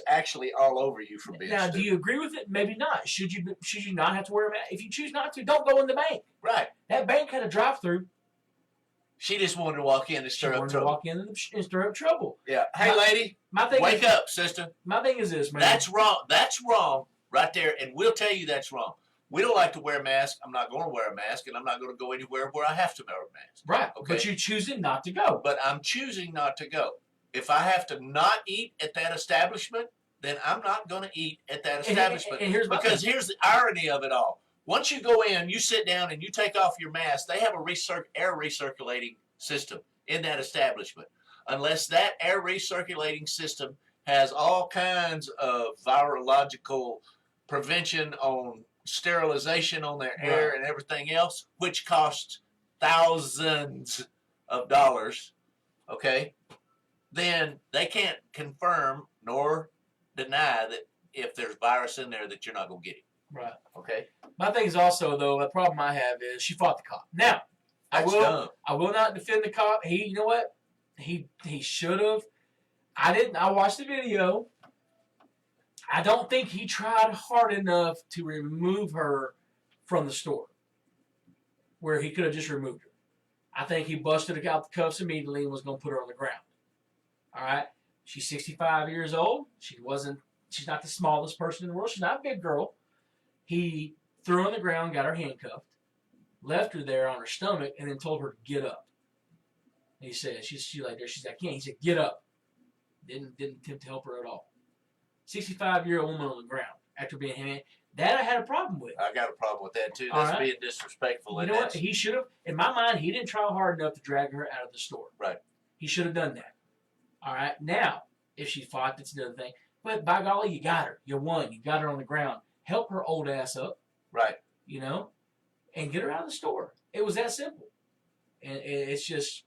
actually all over you for being stupid. Now, do you agree with it? Maybe not. Should you not have to wear a mask? If you choose not to, don't go in the bank. Right. That bank had a drive-through. She just wanted to walk in and stir up trouble. Walk in and stir up trouble. Yeah. Hey, lady. Wake up, sister. My thing is this, man. That's wrong. That's wrong right there, and we'll tell you that's wrong. We don't like to wear a mask. I'm not going to wear a mask, and I'm not going to go anywhere where I have to wear a mask. Right. Okay. But you're choosing not to go. But I'm choosing not to go. If I have to not eat at that establishment, then I'm not going to eat at that establishment. And here's the irony of it all. Once you go in, you sit down, and you take off your mask, they have a air recirculating system in that establishment. Unless that air recirculating system has all kinds of virological prevention on sterilization on their air and everything else, which costs thousands of dollars, okay, then they can't confirm nor deny that if there's virus in there that you're not going to get it. Right. Okay. My thing is also, though, the problem I have is she fought the cop. Now, I will not defend the cop. You know what? He should have. I watched the video. I don't think he tried hard enough to remove her from the store where he could have just removed her. I think he busted out the cuffs immediately and was going to put her on the ground. All right? She's 65 years old. She's not the smallest person in the world. She's not a big girl. He threw her on the ground, got her handcuffed, left her there on her stomach, and then told her to get up. And he said, she's like there. She's like, yeah. He said, get up. Didn't attempt to help her at all. 65-year-old woman on the ground after being handed. That I had a problem with. I got a problem with that too. That's being disrespectful. You know what? He should have. In my mind, he didn't try hard enough to drag her out of the store. Right. He should have done that. All right. Now, if she fought, that's another thing. But by golly, you got her. You won. You got her on the ground. Help her old ass up. Right. You know, and get her out of the store. It was that simple. And it's just,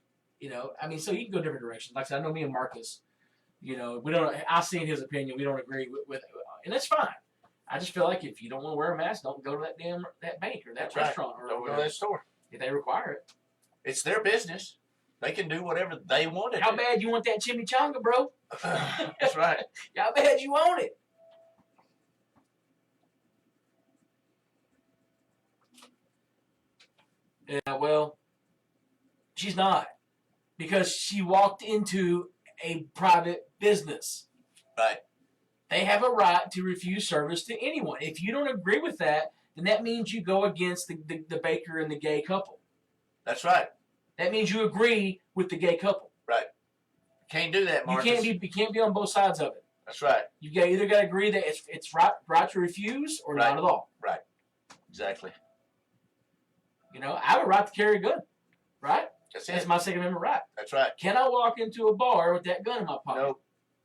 I mean, so you can go different directions. Like I said, I know me and Marcus. We don't. I've seen his opinion. We don't agree with and that's fine. I just feel like if you don't want to wear a mask, don't go to that bank or that restaurant or don't go to that store if they require it. It's their business. They can do whatever they want to do. How bad you want that chimichanga, bro? That's right. How bad you want it? Yeah, well, she's not because she walked into a private business. Right. They have a right to refuse service to anyone. If you don't agree with that, then that means you go against the baker and the gay couple. That's right. That means you agree with the gay couple. Right. Can't do that, Marcus. You can't be on both sides of it. That's right. You either got to agree that it's right to refuse or not at all. Right. Exactly. You know, I have a right to carry a gun. Right? That's my Second Amendment right. That's right. Can I walk into a bar with that gun in my pocket? No.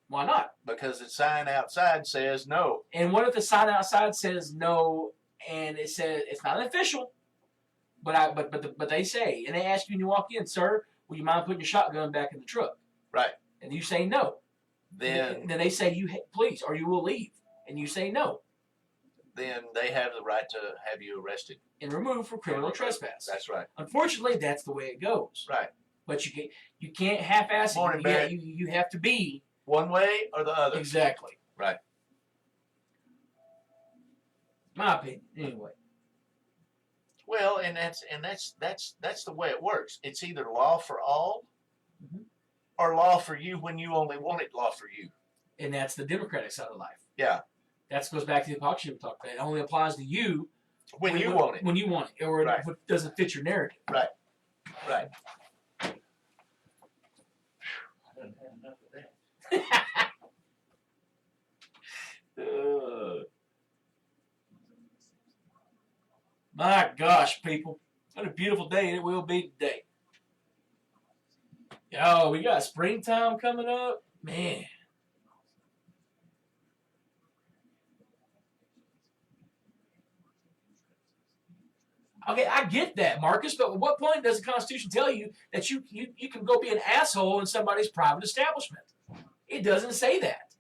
Why not? Because the sign outside says no. And what if the sign outside says no, and it says it's not official, but they say, and they ask you when you walk in, sir, will you mind putting your shotgun back in the truck? Right. And you say no. Then they say please, or you will leave, and you say no. Then they have the right to have you arrested and removed for criminal trespass. That's right. Unfortunately, that's the way it goes. Right. But you can't half-ass it. You have to be one way or the other. Exactly. Right. My opinion, anyway. Well, and that's the way it works. It's either law for all, or law for you when you only want it law for you. And that's the Democratic side of life. Yeah. That goes back to the hypocrisy we talked about. It only applies to you when you want it. When you want it, or if it doesn't fit your narrative. Right. Right. I don't have enough of that. My gosh, people. What a beautiful day it will be today. Oh, we got springtime coming up. Man. Okay, I get that, Marcus, but at what point does the Constitution tell you that you can go be an asshole in somebody's private establishment? It doesn't say that.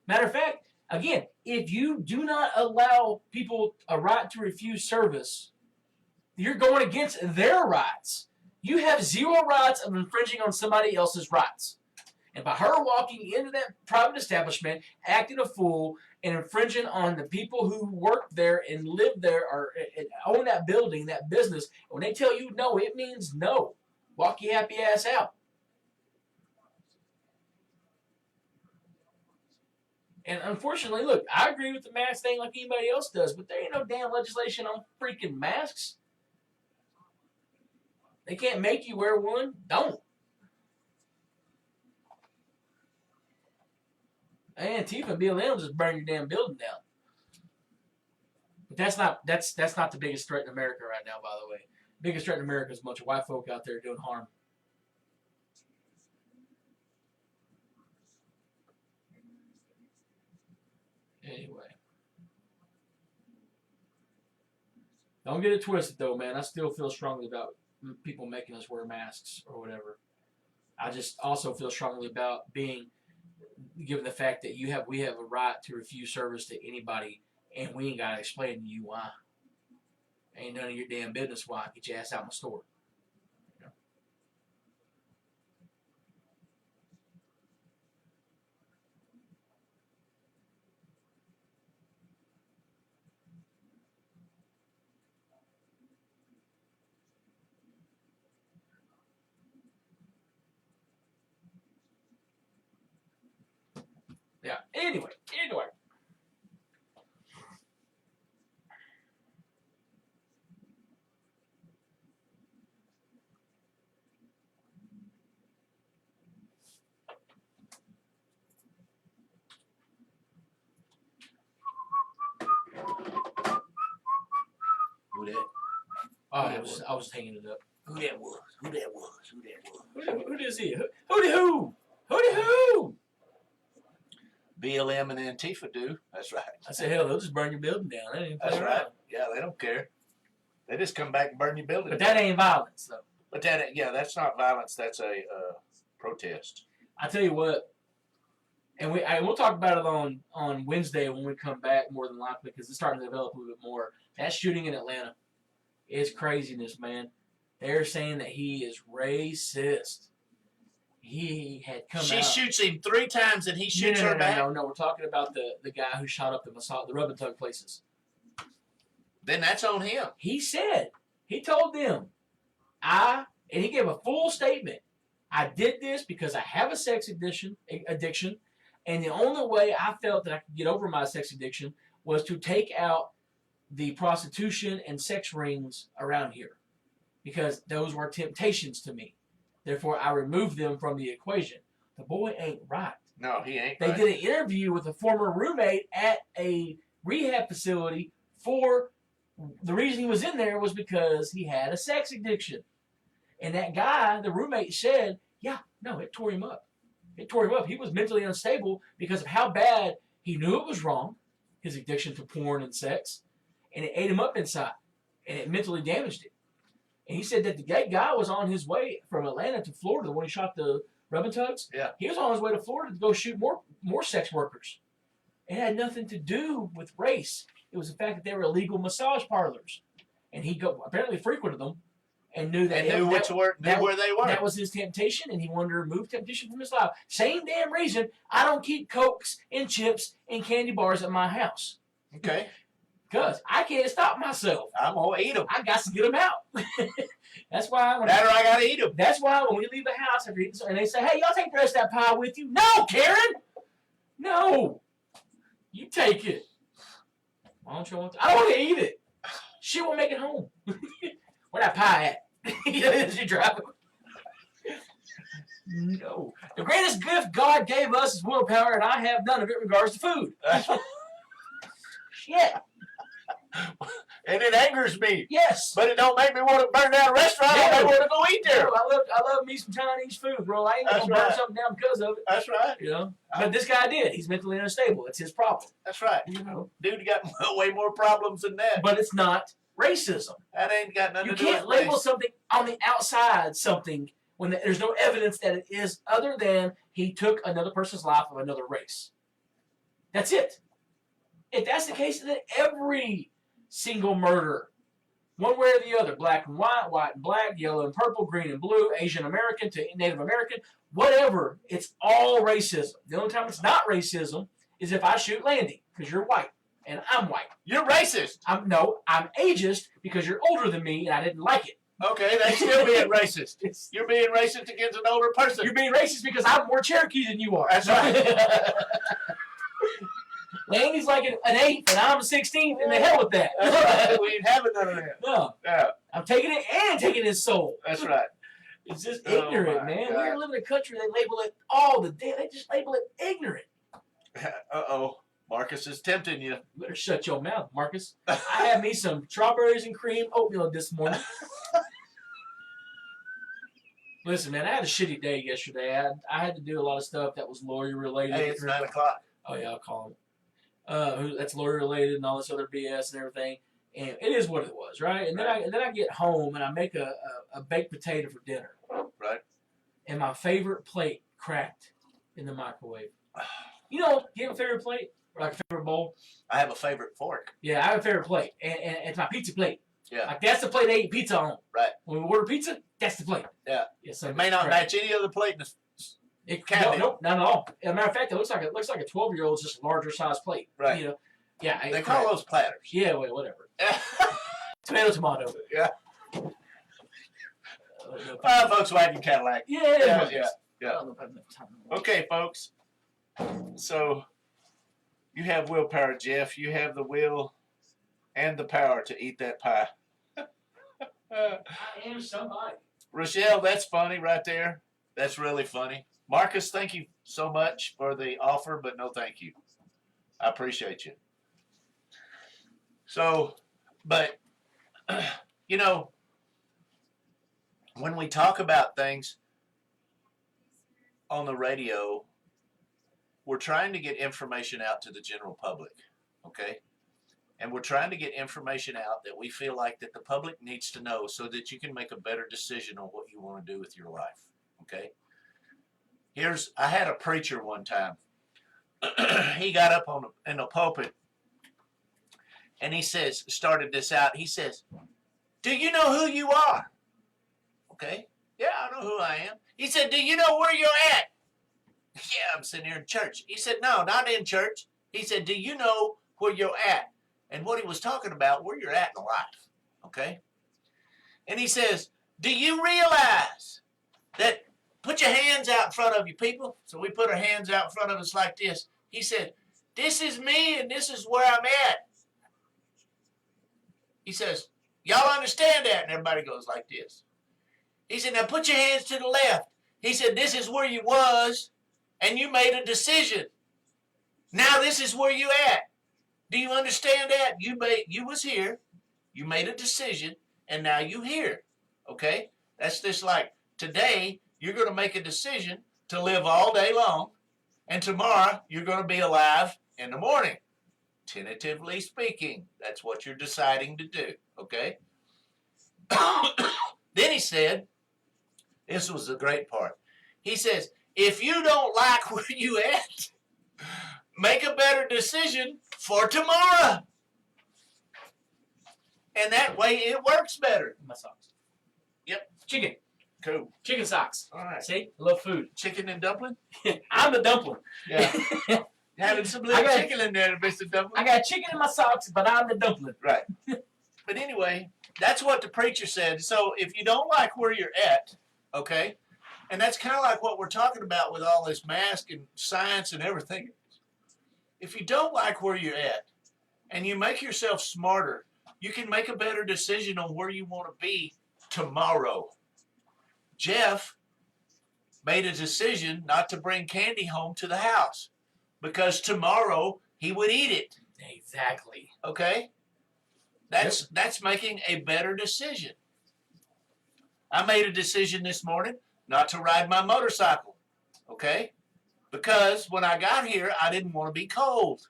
Matter of fact, again, if you do not allow people a right to refuse service, you're going against their rights. You have zero rights of infringing on somebody else's rights. And by her walking into that private establishment, acting a fool, and infringing on the people who work there and live there or own that building, that business, when they tell you no, it means no. Walk your happy ass out. And unfortunately, look, I agree with the mask thing like anybody else does, but there ain't no damn legislation on freaking masks. They can't make you wear one. Don't. And Antifa and BLM just burn your damn building down. But that's not the biggest threat in America right now, by the way. The biggest threat in America is a bunch of white folk out there doing harm. Anyway. Don't get it twisted though, man. I still feel strongly about people making us wear masks or whatever. I just also feel strongly about being given the fact that we have a right to refuse service to anybody, and we ain't got to explain to you why. Ain't none of your damn business why. Get your ass out of my store. You know? Yeah. Anyway. Who that? Oh, I was hanging it up. Who that was? Who does he? Who? BLM and Antifa do. That's right. I said, hell, they'll just burn your building down. They ain't That's play right. around. Yeah, they don't care. They just come back and burn your building But down. that ain't violence, though. But that's not violence. That's a protest. I tell you what, and we'll talk about it on Wednesday when we come back, more than likely, because it's starting to develop a little bit more. That shooting in Atlanta is craziness, man. They're saying that he is racist. He had come out. She shoots him 3 times and he shoots her back? No, we're talking about the guy who shot up the rub and tug places. Then that's on him. He told them, and he gave a full statement. I did this because I have a sex addiction, and the only way I felt that I could get over my sex addiction was to take out the prostitution and sex rings around here because those were temptations to me. Therefore, I removed them from the equation. The boy ain't right. No, he ain't They right. did an interview with a former roommate at a rehab facility for the reason he was in there was because he had a sex addiction. And that guy, the roommate, said, yeah, no, it tore him up. It tore him up. He was mentally unstable because of how bad he knew it was wrong, his addiction to porn and sex, and it ate him up inside, and it mentally damaged him. And he said that the guy was on his way from Atlanta to Florida when he shot the rub and tugs. Yeah. He was on his way to Florida to go shoot more sex workers. It had nothing to do with race. It was the fact that they were illegal massage parlors. And he apparently frequented them and knew that where they were. That was his temptation, and he wanted to remove temptation from his life. Same damn reason I don't keep Cokes and chips and candy bars at my house. Okay. Because I can't stop myself. I'm going to eat them. I got to get them out. That's why I got to eat them. That's why when we leave the house and they say, hey, y'all take the rest of that pie with you. No, Karen! No. You take it. Why don't you want to? I don't want to eat it. She won't make it home. Where that pie at? She driving. No. The greatest gift God gave us is willpower, and I have none of it in regards to food. Shit. And it angers me. Yes. But it don't make me want to burn down a restaurant. Yeah. I want to go eat there. I love me some Chinese food, bro. I ain't going to burn something down because of it. That's right. You know? But this guy did. He's mentally unstable. It's his problem. That's right. You know? Dude got way more problems than that. But it's not racism. That ain't got nothing You to do with can't label race. something on the outside something when there's no evidence that it is other than he took another person's life of another race. That's it. If that's the case, then every single murder, one way or the other, black and white and black, yellow and purple, green and blue, Asian American to Native American, whatever, it's all racism. The only time it's not racism is if I shoot Landy because you're white and I'm white. You're racist. I'm ageist because you're older than me and I didn't like it. Okay, that's still being racist. You're being racist against an older person. You're being racist because I'm more Cherokee than you are. That's right. Landy's like an 8 and I'm a 16, and the hell with that. That's right. We ain't having none of that. No. Yeah. I'm taking it and taking his soul. That's right. It's just Oh, ignorant, my man. God. We live in a country they label it all the day. They just label it ignorant. Uh-oh. Marcus is tempting you. You better shut your mouth, Marcus. I had me some strawberries and cream oatmeal this morning. Listen, man, I had a shitty day yesterday. I had to do a lot of stuff that was lawyer related. Hey, it's 9 o'clock. Oh yeah, I'll call him. That's lawyer related and all this other BS and everything. And it is what it was, right? And Right. then I get home and I make a baked potato for dinner. Right. And my favorite plate cracked in the microwave. You know, you have a favorite plate? Or like a favorite bowl? I have a favorite fork. Yeah, I have a favorite plate. And it's my pizza plate. Yeah. Like that's the plate I eat pizza on. Right. When we order pizza, that's the plate. Yeah. So It may not match any other plate in the Nope, not at all. As a matter of fact, it looks like a 12-year-old's just larger size plate. Right. You know? Yeah. They call those platters. Yeah, wait, whatever. Tomato. Yeah. Volkswagen Cadillac. Yeah. Yeah. Okay, folks. So you have willpower, Jeff. You have the will and the power to eat that pie. I am somebody. Rochelle, that's funny right there. That's really funny. Marcus, thank you so much for the offer, but no thank you. I appreciate you. So, but, you know, when we talk about things on the radio, we're trying to get information out to the general public, okay? And we're trying to get information out that we feel like that the public needs to know so that you can make a better decision on what you want to do with your life, okay? I had a preacher one time. He got up in the pulpit and he started this out. He says, do you know who you are? Okay. Yeah, I know who I am. He said, do you know where you're at? Yeah, I'm sitting here in church. He said, no, not in church. He said, do you know where you're at? And what he was talking about, where you're at in life. Okay. And he says, do you realize that, put your hands out in front of you, people. So we put our hands out in front of us like this. He said, this is me and this is where I'm at. He says, y'all understand that? And everybody goes like this. He said, now put your hands to the left. He said, this is where you was, and you made a decision. Now this is where you at. Do you understand that? You was here, you made a decision, and now you here. Okay? That's just like today, you're going to make a decision to live all day long, and tomorrow you're going to be alive in the morning. Tentatively speaking, that's what you're deciding to do. Okay? Then he said, this was the great part. He says, if you don't like where you at, make a better decision for tomorrow. And that way it works better. My socks. Yep. Chicken. Cool. Chicken socks. All right. See? I love food. Chicken and dumpling? I'm the dumpling. Yeah. Having some little chicken in there to make some dumpling. I got chicken in my socks, but I'm the dumpling. Right. But anyway, that's what the preacher said. So if you don't like where you're at, okay, and that's kind of like what we're talking about with all this mask and science and everything. If you don't like where you're at and you make yourself smarter, you can make a better decision on where you want to be tomorrow. Jeff made a decision not to bring candy home to the house because tomorrow he would eat it. Exactly. Okay? That's making a better decision. I made a decision this morning not to ride my motorcycle. Okay? Because when I got here, I didn't want to be cold.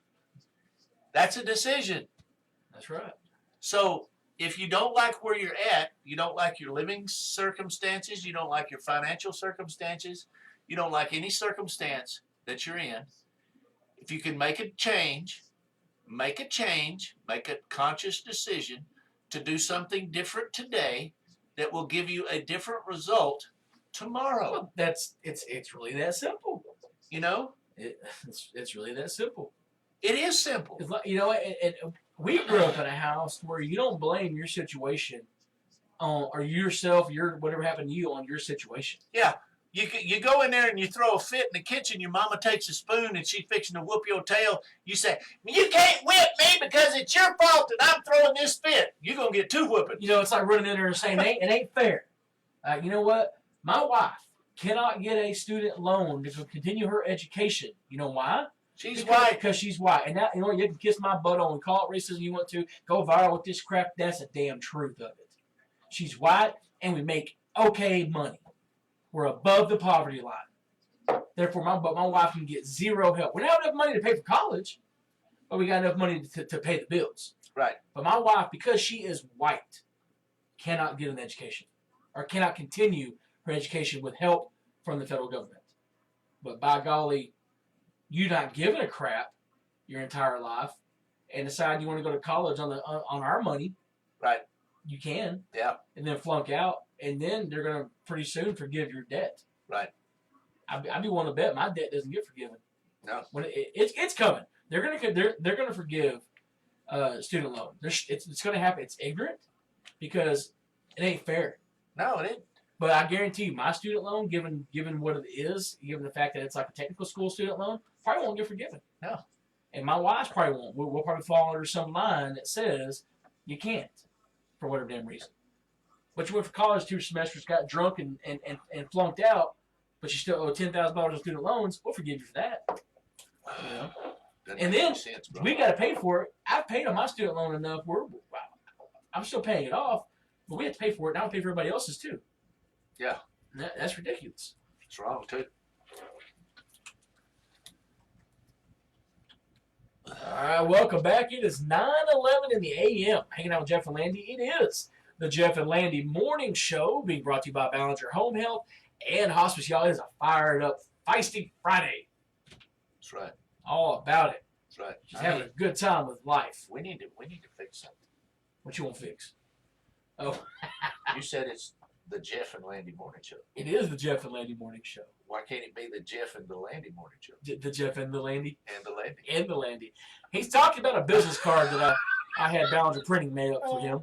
That's a decision. That's right. So if you don't like where you're at, you don't like your living circumstances, you don't like your financial circumstances, you don't like any circumstance that you're in, if you can make a change, make a conscious decision to do something different today that will give you a different result tomorrow. Well, it's really that simple. You know? It's really that simple. It is simple. It's like, you know, and we grew up in a house where you don't blame your situation on, or yourself, whatever happened to you on your situation. Yeah. You go in there and you throw a fit in the kitchen. Your mama takes a spoon and she's fixing to whoop your tail. You say, you can't whip me because it's your fault that I'm throwing this fit. You're going to get 2 whoopings. You know, it's like running in there and saying, it ain't fair. You know what? My wife cannot get a student loan to continue her education. You know why? She's white. Because she's white. And now, you know, you can kiss my butt on and call it racism you want to. Go viral with this crap. That's the damn truth of it. She's white and we make okay money. We're above the poverty line. Therefore, my wife can get zero help. We don't have enough money to pay for college, but we got enough money to pay the bills. Right. But my wife, because she is white, cannot get an education or cannot continue her education with help from the federal government. But by golly, you're not giving a crap your entire life and decide you want to go to college on our money. Right. You can. Yeah. And then flunk out. And then they're going to pretty soon forgive your debt. Right. I'd be willing to bet my debt doesn't get forgiven. No. When it's coming. They're going to forgive student loan. It's going to happen. It's ignorant because it ain't fair. No, it ain't. But I guarantee you, my student loan, given what it is, given the fact that it's like a technical school student loan, probably won't get forgiven. No. And my wife's probably won't. We'll probably fall under some line that says you can't for whatever damn reason. But you went for college 2 semesters, got drunk and flunked out, but you still owe $10,000 in student loans. We'll forgive you for that. You know? And then we got to pay for it. I've paid on my student loan enough. I'm still paying it off, but we have to pay for it, and I'll pay for everybody else's too. Yeah. That's ridiculous. It's wrong too. All right, welcome back. It is 9:11 in the a.m. Hanging out with Jeff and Landy. It is the Jeff and Landy Morning Show, being brought to you by Ballinger Home Health and Hospice. Y'all, it is a fired up, feisty Friday. That's right. All about it. That's right. Just having a good time with life. We need to fix something. What you want to fix? Oh, You said it's the Jeff and Landy Morning Show. it is the Jeff and Landy Morning Show. Why can't it be the Jeff and the Landy Morning Show? The Jeff and the Landy. And the Landy. And the Landy. He's talking about a business card that I had Ballinger Printing made up for him.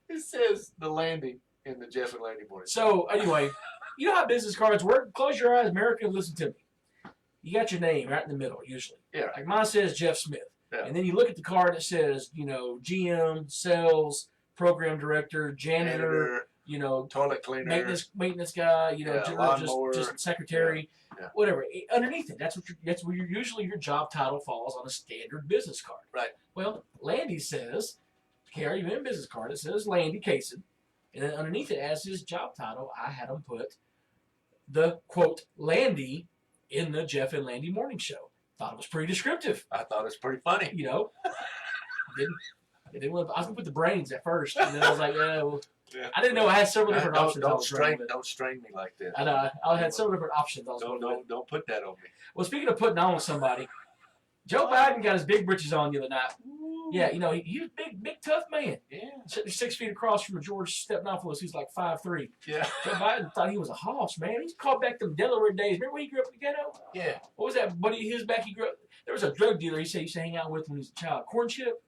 It says the Landy in the Jeff and Landy Morning Show. So, anyway, you know how business cards work? Close your eyes, America, and listen to me. You got your name right in the middle, usually. Yeah. Like mine says Jeff Smith. Yeah. And then you look at the card that says, GM, sales, program director, janitor, you know, toilet cleaner, maintenance guy, you know, just secretary, whatever. Underneath it, that's where usually your job title falls on a standard business card. Right. Well, Landy says, carry him in business card. It says Landy Kaysen, and then underneath it, as his job title, I had him put the quote Landy in the Jeff and Landy morning show. Thought it was pretty descriptive. I thought it was pretty funny. You know, I was gonna put the brains at first, and then I was like, well, I didn't know I had several different options. Don't strain me like that. I know I had several different options. Don't put that on me. Well, speaking of putting on somebody, Joe Biden got his big britches on the other night. Ooh. Yeah, you know he's a big tough man. Yeah, 6 feet across from George Stephanopoulos, who's like 5'3". Yeah, Joe Biden thought he was a hoss, man. He's called back them Delaware days. Remember when he grew up in the ghetto? Yeah. What was that buddy his back? He grew up. There was a drug dealer he said he used to hang out with when he was a child, Corn Chip,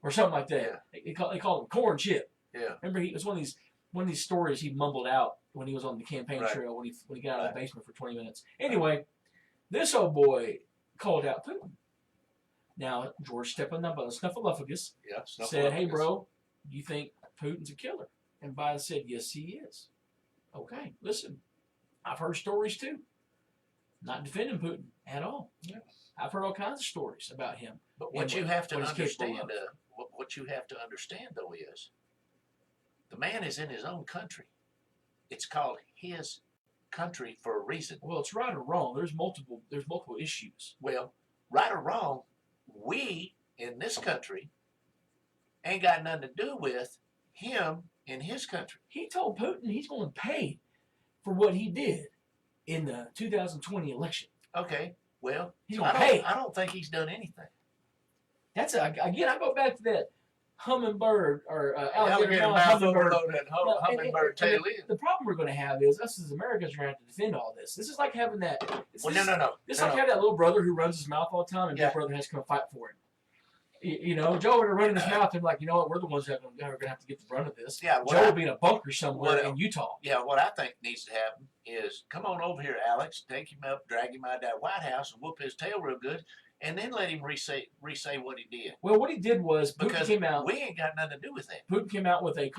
or something like that. Yeah. They called him Corn Chip. Yeah. Remember it was one of these stories he mumbled out when he was on the campaign trail when he got out of the basement for 20 minutes. Anyway, this old boy called out Putin. Now, George Stephanopoulos said, hey, bro, you think Putin's a killer? And Biden said, yes, he is. Okay, listen, I've heard stories too. Not defending Putin at all. Yeah. I've heard all kinds of stories about him. But what you have to understand, what you have to understand, though, is the man is in his own country. It's called his country for a reason. Well, it's right or wrong. There's multiple issues. Well, right or wrong, we in this country ain't got nothing to do with him in his country. He told Putin he's going to pay for what he did in the 2020 election. Okay, well, he's going to pay. I don't think he's done anything. That's again, I go back to that hummingbird or alligator mouth overload that hummingbird tail in. The problem we're going to have is us as Americans are going to have to defend all this. This is like having that. No. This is like having that little brother who runs his mouth all the time, and big brother has to come fight for him. You know, Joe would have run his mouth and like, you know what, we're the ones that are going to have to get the brunt of this. Yeah, Joe will be in a bunker somewhere in Utah. Yeah, what I think needs to happen is come on over here, Alex, take him up, drag him out of that White House, and whoop his tail real good. And then let him re-say what he did. Well, what he did was Putin came out. We ain't got nothing to do with that. Putin came out with an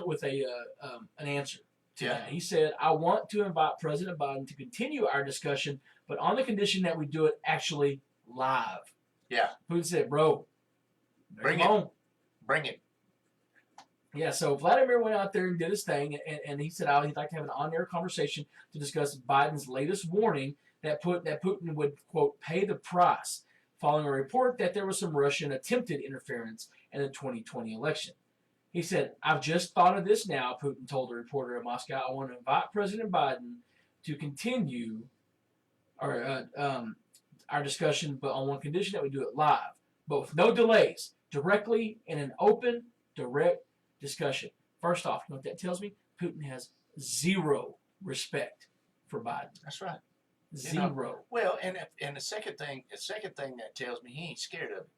answer to that. He said, "I want to invite President Biden to continue our discussion, but on the condition that we do it actually live." Yeah. Putin said, "Bro, bring it." Yeah. So Vladimir went out there and did his thing, and he said, "He'd like to have an on-air conversation to discuss Biden's latest warning that Putin would quote pay the price." Following a report that there was some Russian attempted interference in the 2020 election. He said, I've just thought of this now, Putin told a reporter in Moscow. I want to invite President Biden to continue our discussion, but on one condition that we do it live, but with no delays, directly in an open, direct discussion. First off, you know what that tells me? Putin has zero respect for Biden. That's right. Zero. You know, well, and the second thing that tells me he ain't scared of it.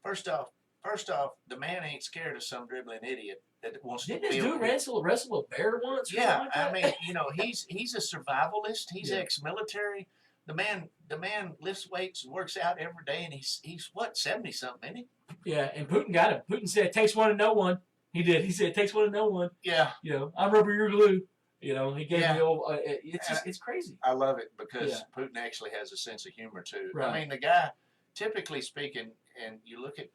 First off, the man ain't scared of some dribbling idiot that wants to. Didn't this dude wrestle a bear once? Yeah, I mean, you know, he's a survivalist. He's ex-military. The man lifts weights and works out every day, and he's what 70 something, isn't he? Yeah, and Putin got him. Putin said, "It takes one to know one." He did. He said, "It takes one to know one." Yeah. You know, I'm rubber, you're glue. You know, he gave me the old. It's crazy. I love it because Putin actually has a sense of humor too. Right. I mean, the guy, typically speaking, and you look at,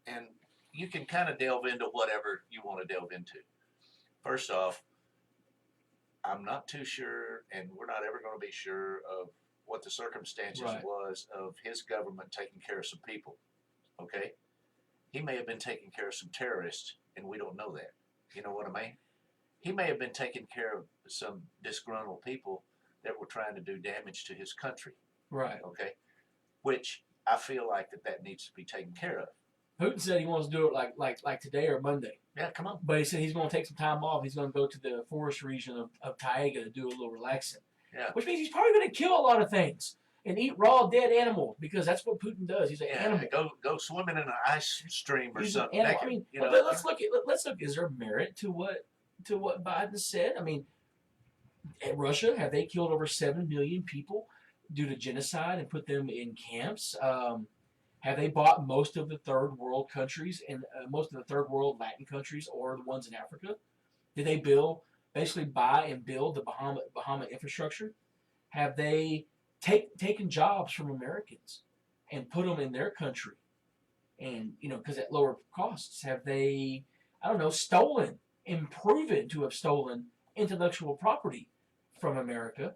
and you can kind of delve into whatever you want to delve into. First off, I'm not too sure, and we're not ever going to be sure of what the circumstances was of his government taking care of some people. Okay, he may have been taking care of some terrorists, and we don't know that. You know what I mean? He may have been taking care of some disgruntled people that were trying to do damage to his country. Right. Okay. Which I feel like that needs to be taken care of. Putin said he wants to do it like today or Monday. Yeah, come on. But he said he's going to take some time off. He's going to go to the forest region of Taiga to do a little relaxing. Yeah. Which means he's probably going to kill a lot of things and eat raw dead animals because that's what Putin does. He's an animal. Go swimming in an ice stream or something. I mean, let's look. Is there merit to what Biden said? I mean, in Russia, have they killed over 7 million people due to genocide and put them in camps? Have they bought most of the third world countries and most of the third world Latin countries or the ones in Africa? Did they basically buy and build the Bahama infrastructure? Have they taken jobs from Americans and put them in their country? And, because at lower costs, have they, I don't know, stolen and proven to have stolen intellectual property from America?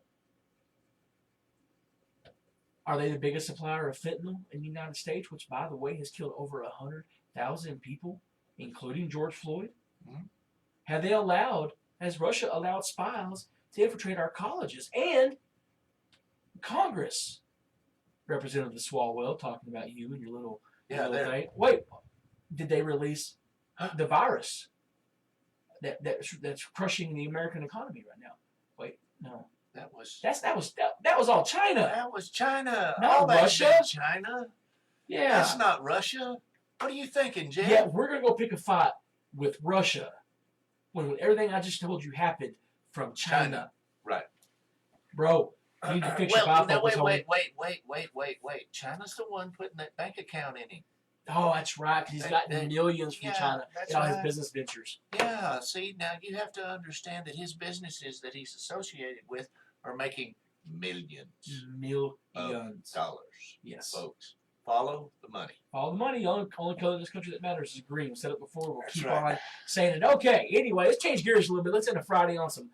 Are they the biggest supplier of fentanyl in the United States, which, by the way, has killed over 100,000 people, including George Floyd? Mm-hmm. Has Russia allowed spies to infiltrate our colleges? And Congress, Representative Swalwell, talking about you and your little thing. Wait, did they release the virus that's crushing the American economy right now? Wait, no. That was all China. That was China. Not all Russia. That's China. Yeah. That's not Russia. What are you thinking, Jay? Yeah, we're gonna go pick a fight with Russia when everything I just told you happened from China. Right. Bro, you need to fix your mouth. Wait. China's the one putting that bank account in him. Oh, that's right. He's got millions from China in all his right. business ventures. Yeah. See, now you have to understand that his businesses that he's associated with are making millions of dollars. Yes. Folks, follow the money. Follow the money. Only color in this country that matters is green. We said it before. We'll keep right. on saying it. Okay. Anyway, let's change gears a little bit. Let's end a Friday on some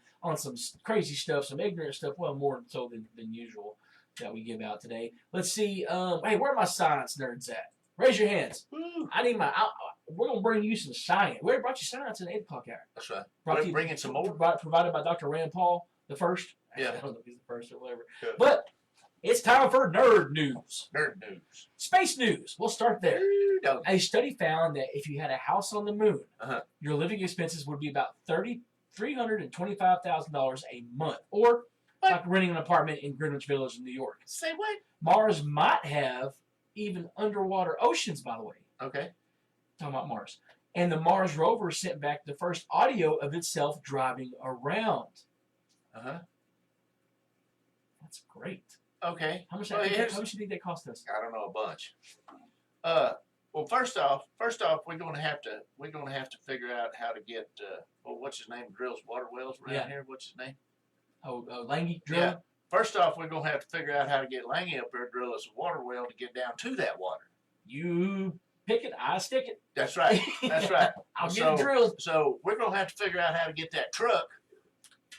crazy stuff, some ignorant stuff. Well, more so than usual that we give out today. Let's see. Hey, where are my science nerds at? Raise your hands. Woo. I need we're going to bring you some science. We already brought you science in the 8 o'clock hour. That's right. We're bringing some more. Provided by Dr. Rand Paul, the first. Yeah. I don't know if he's the first or whatever. Good. But it's time for nerd news. Nerd news. Space news. We'll start there. No. A study found that if you had a house on the moon, your living expenses would be about $325,000 a month. Or like renting an apartment in Greenwich Village in New York. Say what? Mars might have even underwater oceans, by the way. Okay. Talking about Mars. And the Mars rover sent back the first audio of itself driving around. That's great. Okay. How much do you think that cost us? I don't know, a bunch. Well, first off, we're going to have to figure out how to get what's his name, drills water wells around here. What's his name? Landy drill. Yeah. First off, we're going to have to figure out how to get Landy up there to drill us a water well to get down to that water. You pick it, I stick it. That's right. That's right. I'll get it drilled. So we're going to have to figure out how to get that truck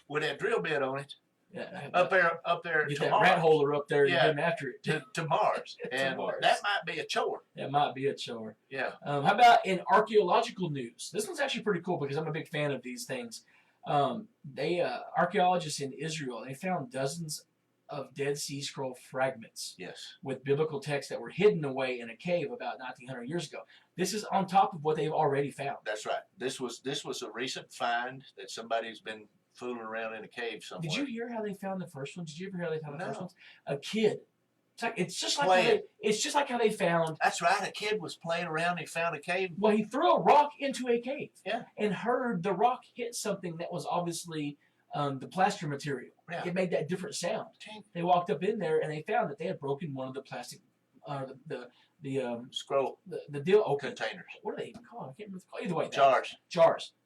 with that drill bit on it. Yeah, up there get to that Mars. rat holder up there and get him after it. To Mars. And Mars. that might be a chore. That might be a chore. Yeah. How about in archaeological news? This one's actually pretty cool because I'm a big fan of these things. Archaeologists in Israel, they found dozens of Dead Sea Scroll fragments. Yes. With biblical texts that were hidden away in a cave about 1900 years ago. This is on top of what they've already found. That's right. This was a recent find that somebody's been fooling around in a cave somewhere. Did you hear how they found the first one? Did you ever hear how they found the No. first ones? A kid. It's just like how they found. That's right. A kid was playing around. He found a cave. Well, he threw a rock into a cave. Yeah. And heard the rock hit something that was obviously the plaster material. Yeah. It made that different sound. They walked up in there and they found that they had broken one of the plastic, scroll, the deal containers. What are they even called? I can't remember. Either way, Jars.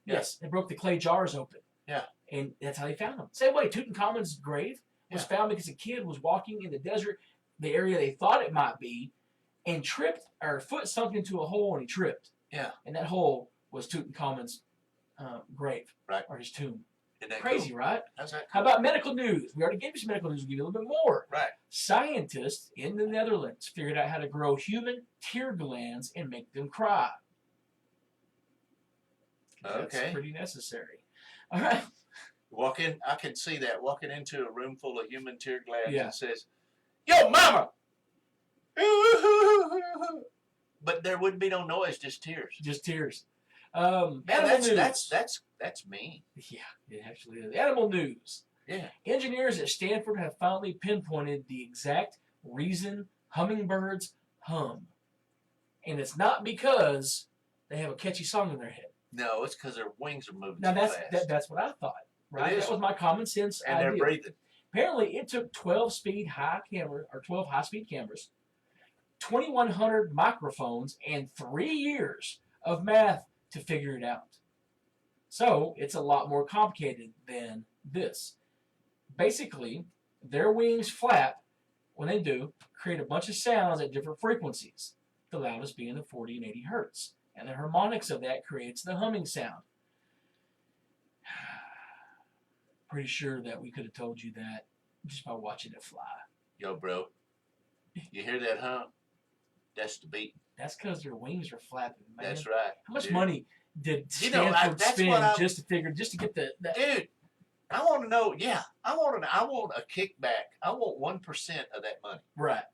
Yeah. Yes, they broke the clay jars open. Yeah. And that's how they found them. Same way, Tutankhamun's grave was found because a kid was walking in the desert, the area they thought it might be, and tripped, or foot sunk into a hole and he tripped. Yeah. And that hole was Tutankhamun's grave. Right. Or his tomb. Isn't that crazy, cool? right? How's that cool? How about medical news? We already gave you some medical news. We'll give you a little bit more. Right. Scientists in the Netherlands figured out how to grow human tear glands and make them cry. Okay. That's pretty necessary. All right. I can see that walking into a room full of human tear glands Yeah. and says, "Yo, mama!" But there wouldn't be no noise, just tears. Just tears. Man, Animal news. that's mean. Yeah, it actually is. Animal news. Yeah. Engineers at Stanford have finally pinpointed the exact reason hummingbirds hum. And it's not because they have a catchy song in their head. No, it's because their wings are moving Now, too fast. that's what I thought. Right? It is. That was my common sense And idea. they're breathing. Apparently, it took 12 high-speed cameras 2,100 microphones and 3 years of math to figure it out. So it's a lot more complicated than this. Basically, their wings flap when they do, create a bunch of sounds at different frequencies, the loudest being the 40 and 80 hertz. And the harmonics of that creates the humming sound. Pretty sure that we could have told you that just by watching it fly. Yo, bro, you hear that hum? That's the beat. That's because their wings are flapping, man. That's right. How much dude. money did You know, Stanford that's spend what I- just to get the Dude, I want to know. Yeah, I want a kickback. I want 1% of that money, right?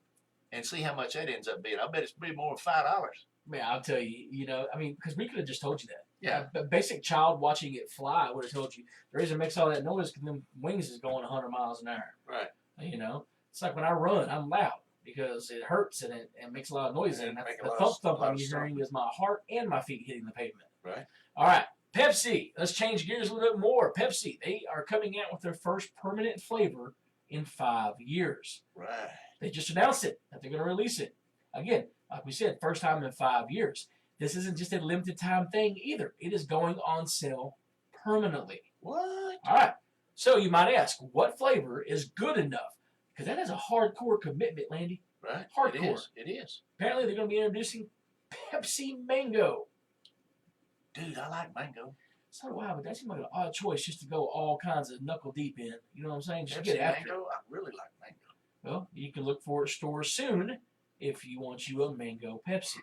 and see how much that ends up being. I bet it's be more than $5. Man, I'll tell you. You know, I mean, because we could have just told you that. Yeah. A basic child watching it fly would have told you the reason it makes all that noise because them wings is going 100 miles an hour. Right. You know, it's like when I run, I'm loud because it hurts and it makes a lot of noise. And Make a the lot thump of- thump lot I'm of hearing is my heart and my feet hitting the pavement. Right. All right. Pepsi. Let's change gears a little bit more. Pepsi. They are coming out with their first permanent flavor in 5 years. Right. They just announced it, that they're going to release it. Again, like we said, first time in 5 years. This isn't just a limited time thing either. It is going on sale permanently. What? All right. So you might ask, what flavor is good enough? Because that is a hardcore commitment, Landy. Right. Hardcore. It is. Apparently, they're going to be introducing Pepsi Mango. Dude, I like mango. So do I, but that seems like an odd choice just to go all kinds of knuckle deep in. You know what I'm saying? Just Pepsi get after it. mango. I really like mango. Well, you can look for it stores soon if you want you a mango Pepsi.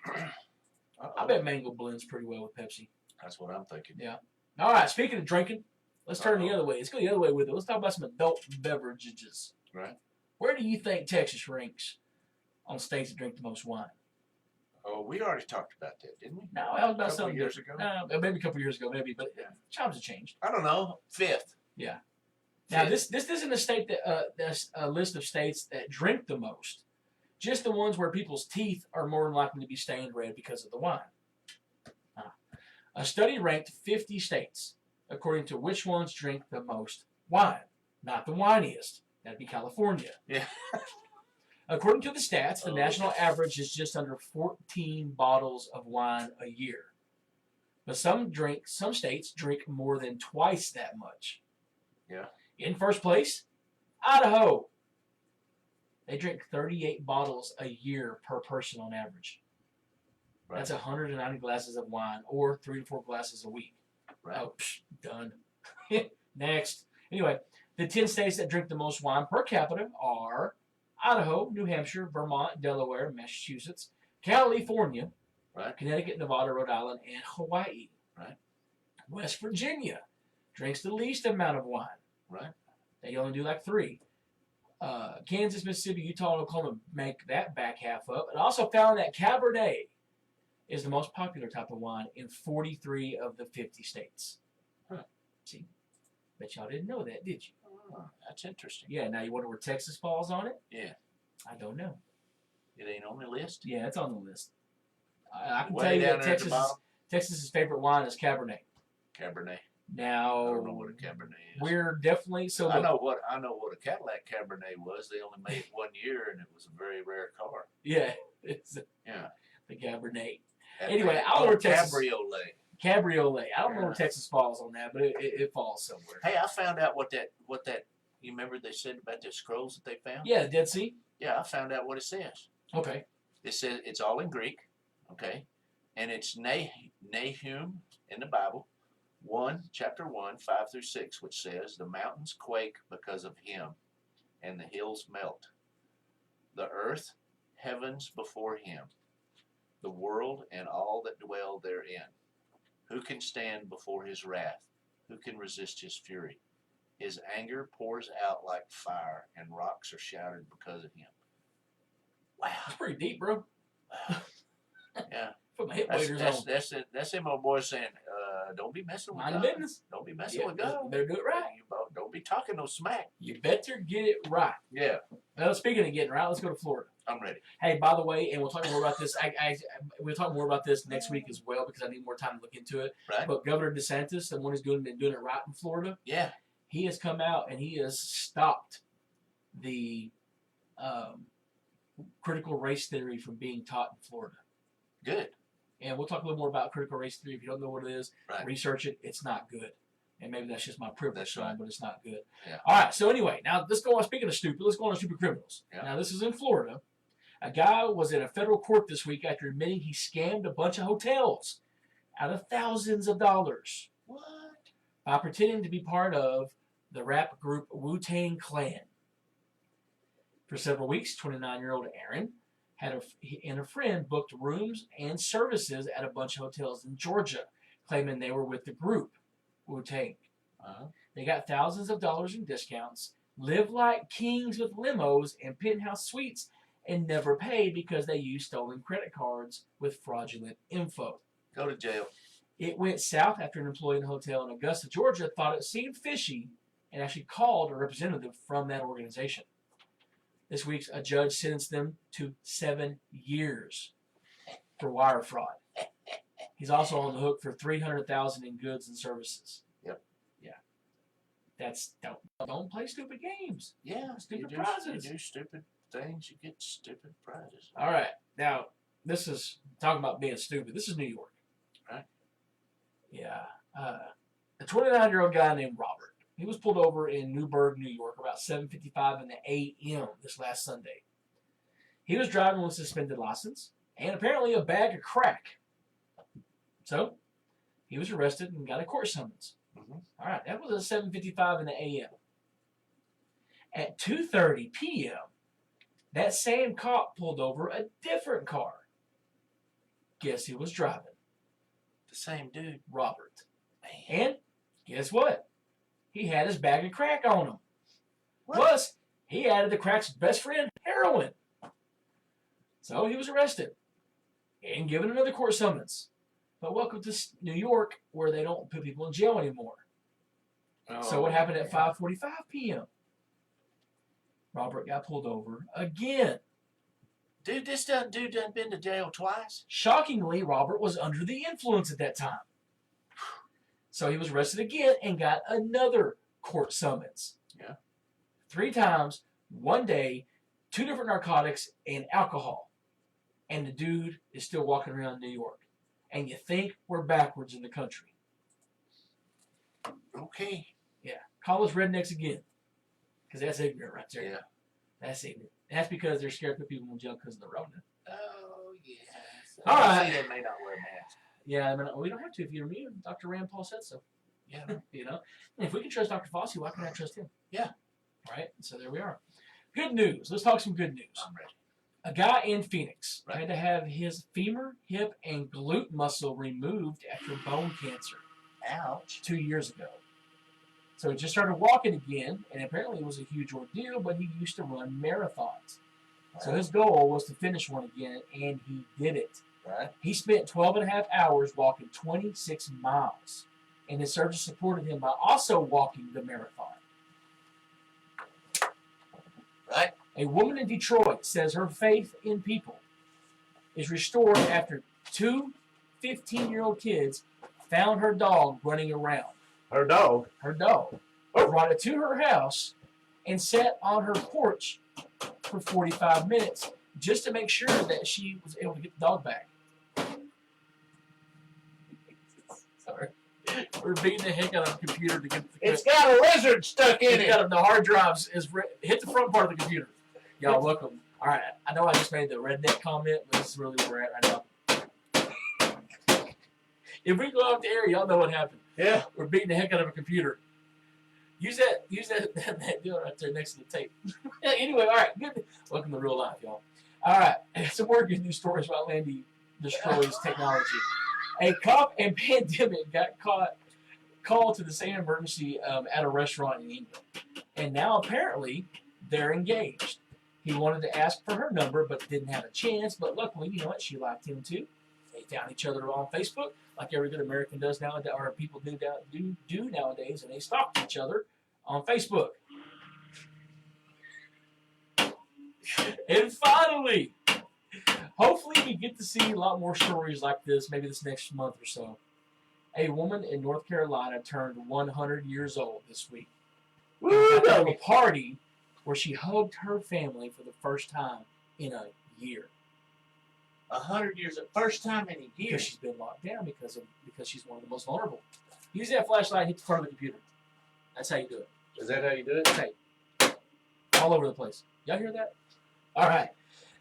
I bet mango blends pretty well with Pepsi. That's what I'm thinking. Yeah. All right, speaking of drinking, let's turn the other way. Let's go the other way with it. Let's talk about some adult beverages. Right. Where do you think Texas ranks on states that drink the most wine? Oh, we already talked about that, didn't we? No, that was about Couple something years different. ago? No, maybe a couple years ago, maybe, but Yeah. times have changed. I don't know. 5th. Yeah. Now, Fifth. this isn't a state that that's a list of states that drink the most. Just the ones where people's teeth are more than likely to be stained red because of the wine. A study ranked 50 states according to which ones drink the most wine. Not the winiest. That'd be California. Yeah. According to the stats, the Oh, national okay. average is just under 14 bottles of wine a year. But some states drink more than twice that much. Yeah. In first place, Idaho. They drink 38 bottles a year per person on average. Right. That's 190 glasses of wine, or 3 to 4 glasses a week. Right. Oh, done. Next. Anyway, the 10 states that drink the most wine per capita are Idaho, New Hampshire, Vermont, Delaware, Massachusetts, California, Right. Connecticut, Nevada, Rhode Island, and Hawaii. Right. West Virginia drinks the least amount of wine. Right. They only do like 3. Kansas, Mississippi, Utah, and Oklahoma make that back half up. It also found that Cabernet is the most popular type of wine in 43 of the 50 states. Huh. See? Bet y'all didn't know that, did you? Oh, that's interesting. Yeah, now you wonder where Texas falls on it? Yeah. I don't know. It ain't on the list. Yeah, it's on the list. I can Way tell you down that there at the bottom. Texas's favorite wine is Cabernet. Cabernet. Now, I don't know what a Cabernet is. we're definitely so. I look, know what a Cadillac Cabernet was. They only made it 1 year, and it was a very rare car. Yeah, it's Yeah. the Cabernet. That Anyway, thing- I'll order Texas. Cabriolet. Cabriolet. I don't know Yeah. where Texas falls on that, but it falls somewhere. Hey, I found out what that. You remember they said about the scrolls that they found? Yeah, the Dead Sea. Yeah, I found out what it says. Okay. It says it's all in Greek, okay, and it's Nahum in the Bible, chapter 1, 5 through 6, which says the mountains quake because of him, and the hills melt. The earth, heavens before him, the world and all that dwell therein. Who can stand before his wrath? Who can resist his fury? His anger pours out like fire, and rocks are shattered because of him. Wow. That's pretty deep, bro. Yeah. Put my hip That's waders that's on. that's it. That's him, old boy, saying, "Don't be messing with Mind God. your business. Don't be messing Yeah, with God. better do it right. Don't be talking no smack." You better get it right. Yeah, Well, speaking of getting right, let's go to Florida. I'm ready. Hey, by the way, and we'll talk more about this. We'll talk more about this next week as well because I need more time to look into it. Right? But Governor DeSantis, the one who's been doing it right in Florida, Yeah. he has come out and he has stopped the critical race theory from being taught in Florida. Good. And we'll talk a little more about critical race theory. If you don't know what it is, research it. It's not good. And maybe that's just my privilege, but it's not good. Yeah. All right, so anyway, now let's go on. Speaking of stupid, let's go on to stupid criminals. Yeah. Now, this is in Florida. A guy was in a federal court this week after admitting he scammed a bunch of hotels out of thousands of dollars. What? By pretending to be part of the rap group Wu-Tang Clan. For several weeks, 29-year-old Aaron and a friend booked rooms and services at a bunch of hotels in Georgia, claiming they were with the group Wu-Tang. They got thousands of dollars in discounts, lived like kings with limos and penthouse suites, and never paid because they used stolen credit cards with fraudulent info. Go to jail. It went south after an employee in a hotel in Augusta, Georgia, thought it seemed fishy and actually called a representative from that organization. This week, a judge sentenced them to 7 years for wire fraud. He's also on the hook for $300,000 in goods and services. Yep. Yeah. That's don't play stupid games. Yeah. Stupid prizes. You do stupid things, you get stupid prizes. All right. Now, this is talking about being stupid. This is New York. Right. Yeah. A 29-year-old guy named Robert. He was pulled over in Newburgh, New York, about 7:55 in the a.m. this last Sunday. He was driving with a suspended license and apparently a bag of crack. So, he was arrested and got a court summons. All right, that was at 7:55 in the a.m. At 2:30 p.m., that same cop pulled over a different car. Guess who was driving? The same dude. Robert. Man. And guess what? He had his bag of crack on him. What? Plus, he added the crack's best friend, heroin. So he was arrested and given another court summons. But welcome to New York, where they don't put people in jail anymore. So what happened at 5:45 p.m.? Robert got pulled over again. Dude, this dude done been to jail twice. Shockingly, Robert was under the influence at that time. So he was arrested again and got another court summons. Yeah. 3 times, 1 day, 2 different narcotics and alcohol. And the dude is still walking around New York. And you think we're backwards in the country. Okay. Yeah. Call us rednecks again. Because that's ignorant right there. Yeah. That's ignorant. And that's because they're scared to put people in jail because of the Rona. Oh, yes. All right. They may not wear masks. Yeah, I mean, we don't have to if you're immune. Dr. Rand Paul said so. Yeah. You know? And if we can trust Dr. Fauci, why can't I trust him? Yeah. Right? So there we are. Good news. Let's talk some good news. I'm ready. A guy in Phoenix Right. had to have his femur, hip, and glute muscle removed after bone cancer. Ouch. 2 years ago. So he just started walking again, and apparently it was a huge ordeal, but he used to run marathons. So his goal was to finish one again, and he did it. Right. He spent 12 and a half hours walking 26 miles, and his surgeon supported him by also walking the marathon. Right. A woman in Detroit says her faith in people is restored after 2 15-year-old kids found her dog running around. Her dog. Her dog. Brought it to her house and sat on her porch for 45 minutes just to make sure that she was able to get the dog back. Sorry. We're beating the heck out of the computer to get the It's got a lizard stuck in it. The hard drives hit the front part of the computer. Y'all welcome. All right, I know I just made the redneck comment, but this is really where we're at right now. If we go off the air, y'all know what happened. Yeah. We're beating the heck out of a computer. Use that deal right there next to the tape. Yeah, anyway, all right, good. Welcome to real life, y'all. All right, some more good news stories about Landy destroys technology. A cop and pandemic got called to the same emergency at a restaurant in England. And now apparently they're engaged. He wanted to ask for her number but didn't have a chance. But luckily, you know what? She liked him too. They found each other on Facebook like every good American does nowadays, or people do nowadays, and they stalked each other on Facebook. And finally, hopefully we get to see a lot more stories like this maybe this next month or so. A woman in North Carolina turned 100 years old this week. At a party where she hugged her family for the first time in a year. 100 years, the first time in a year. Because she's been locked down because she's one of the most vulnerable. Use that flashlight, hit the front of the computer. That's how you do it. Is that how you do it? Hey, all over the place. Y'all hear that? All right.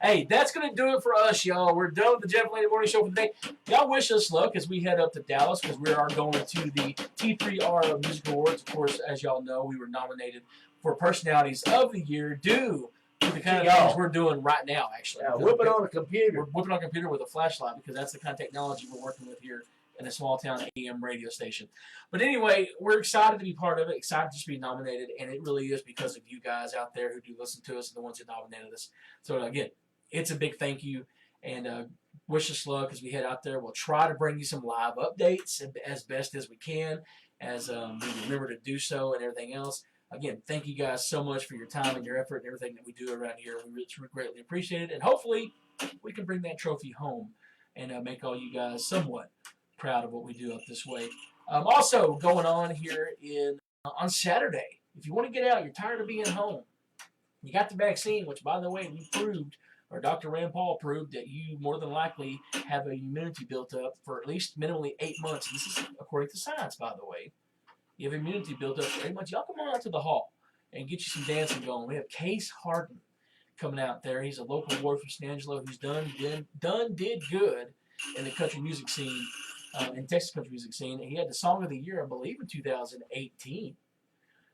Hey, that's going to do it for us, y'all. We're done with the Jeff and Landy Morning Show for today. Y'all wish us luck as we head up to Dallas because we are going to the T3R Music Awards. Of course, as y'all know, we were nominated for Personalities of the Year due to the kind of things we're doing right now, actually. Yeah, whip it on a computer. We're whipping on a computer with a flashlight because that's the kind of technology we're working with here in a small town AM radio station. But anyway, we're excited to be part of it, excited to just be nominated, and it really is because of you guys out there who do listen to us and the ones who nominated us. So again, it's a big thank you, and wish us luck as we head out there. We'll try to bring you some live updates as best as we can, as we remember to do so and everything else. Again, thank you guys so much for your time and your effort and everything that we do around here. We really greatly appreciate it, and hopefully we can bring that trophy home and make all you guys somewhat proud of what we do up this way. Also going on here on Saturday, if you want to get out, you're tired of being home, you got the vaccine, which by the way we proved, or Dr. Rand Paul proved, that you more than likely have a immunity built up for at least minimally 8 months. This is according to science, by the way. You have immunity built up for 8 months. Y'all come on out to the hall and get you some dancing going. We have Case Harden coming out there. He's a local ward from San Angelo who's did good in the country music scene, in Texas country music scene. He had the Song of the Year, I believe, in 2018.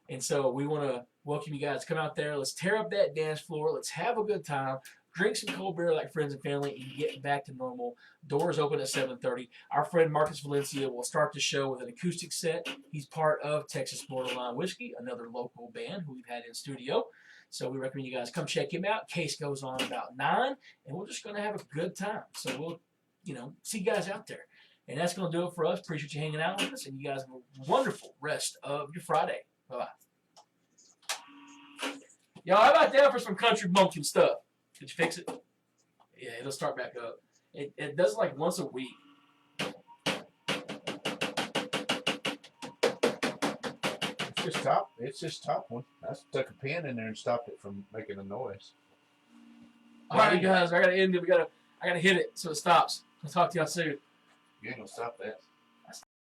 And so we want to welcome you guys to come out there. Let's tear up that dance floor. Let's have a good time. Drink some cold beer like friends and family and get back to normal. Doors open at 7:30. Our friend Marcus Valencia will start the show with an acoustic set. He's part of Texas Borderline Whiskey, another local band who we've had in studio. So we recommend you guys come check him out. Case goes on about 9, and we're just going to have a good time. So we'll, see you guys out there. And that's going to do it for us. Appreciate you hanging out with us, and you guys have a wonderful rest of your Friday. Bye-bye. Y'all, how about that for some country bumpkin stuff? Did you fix it? Yeah, it'll start back up. It does it like once a week. It's just top one. I stuck a pin in there and stopped it from making a noise. All right, you guys, I gotta end it. I gotta hit it so it stops. I'll talk to y'all soon. You ain't gonna stop that.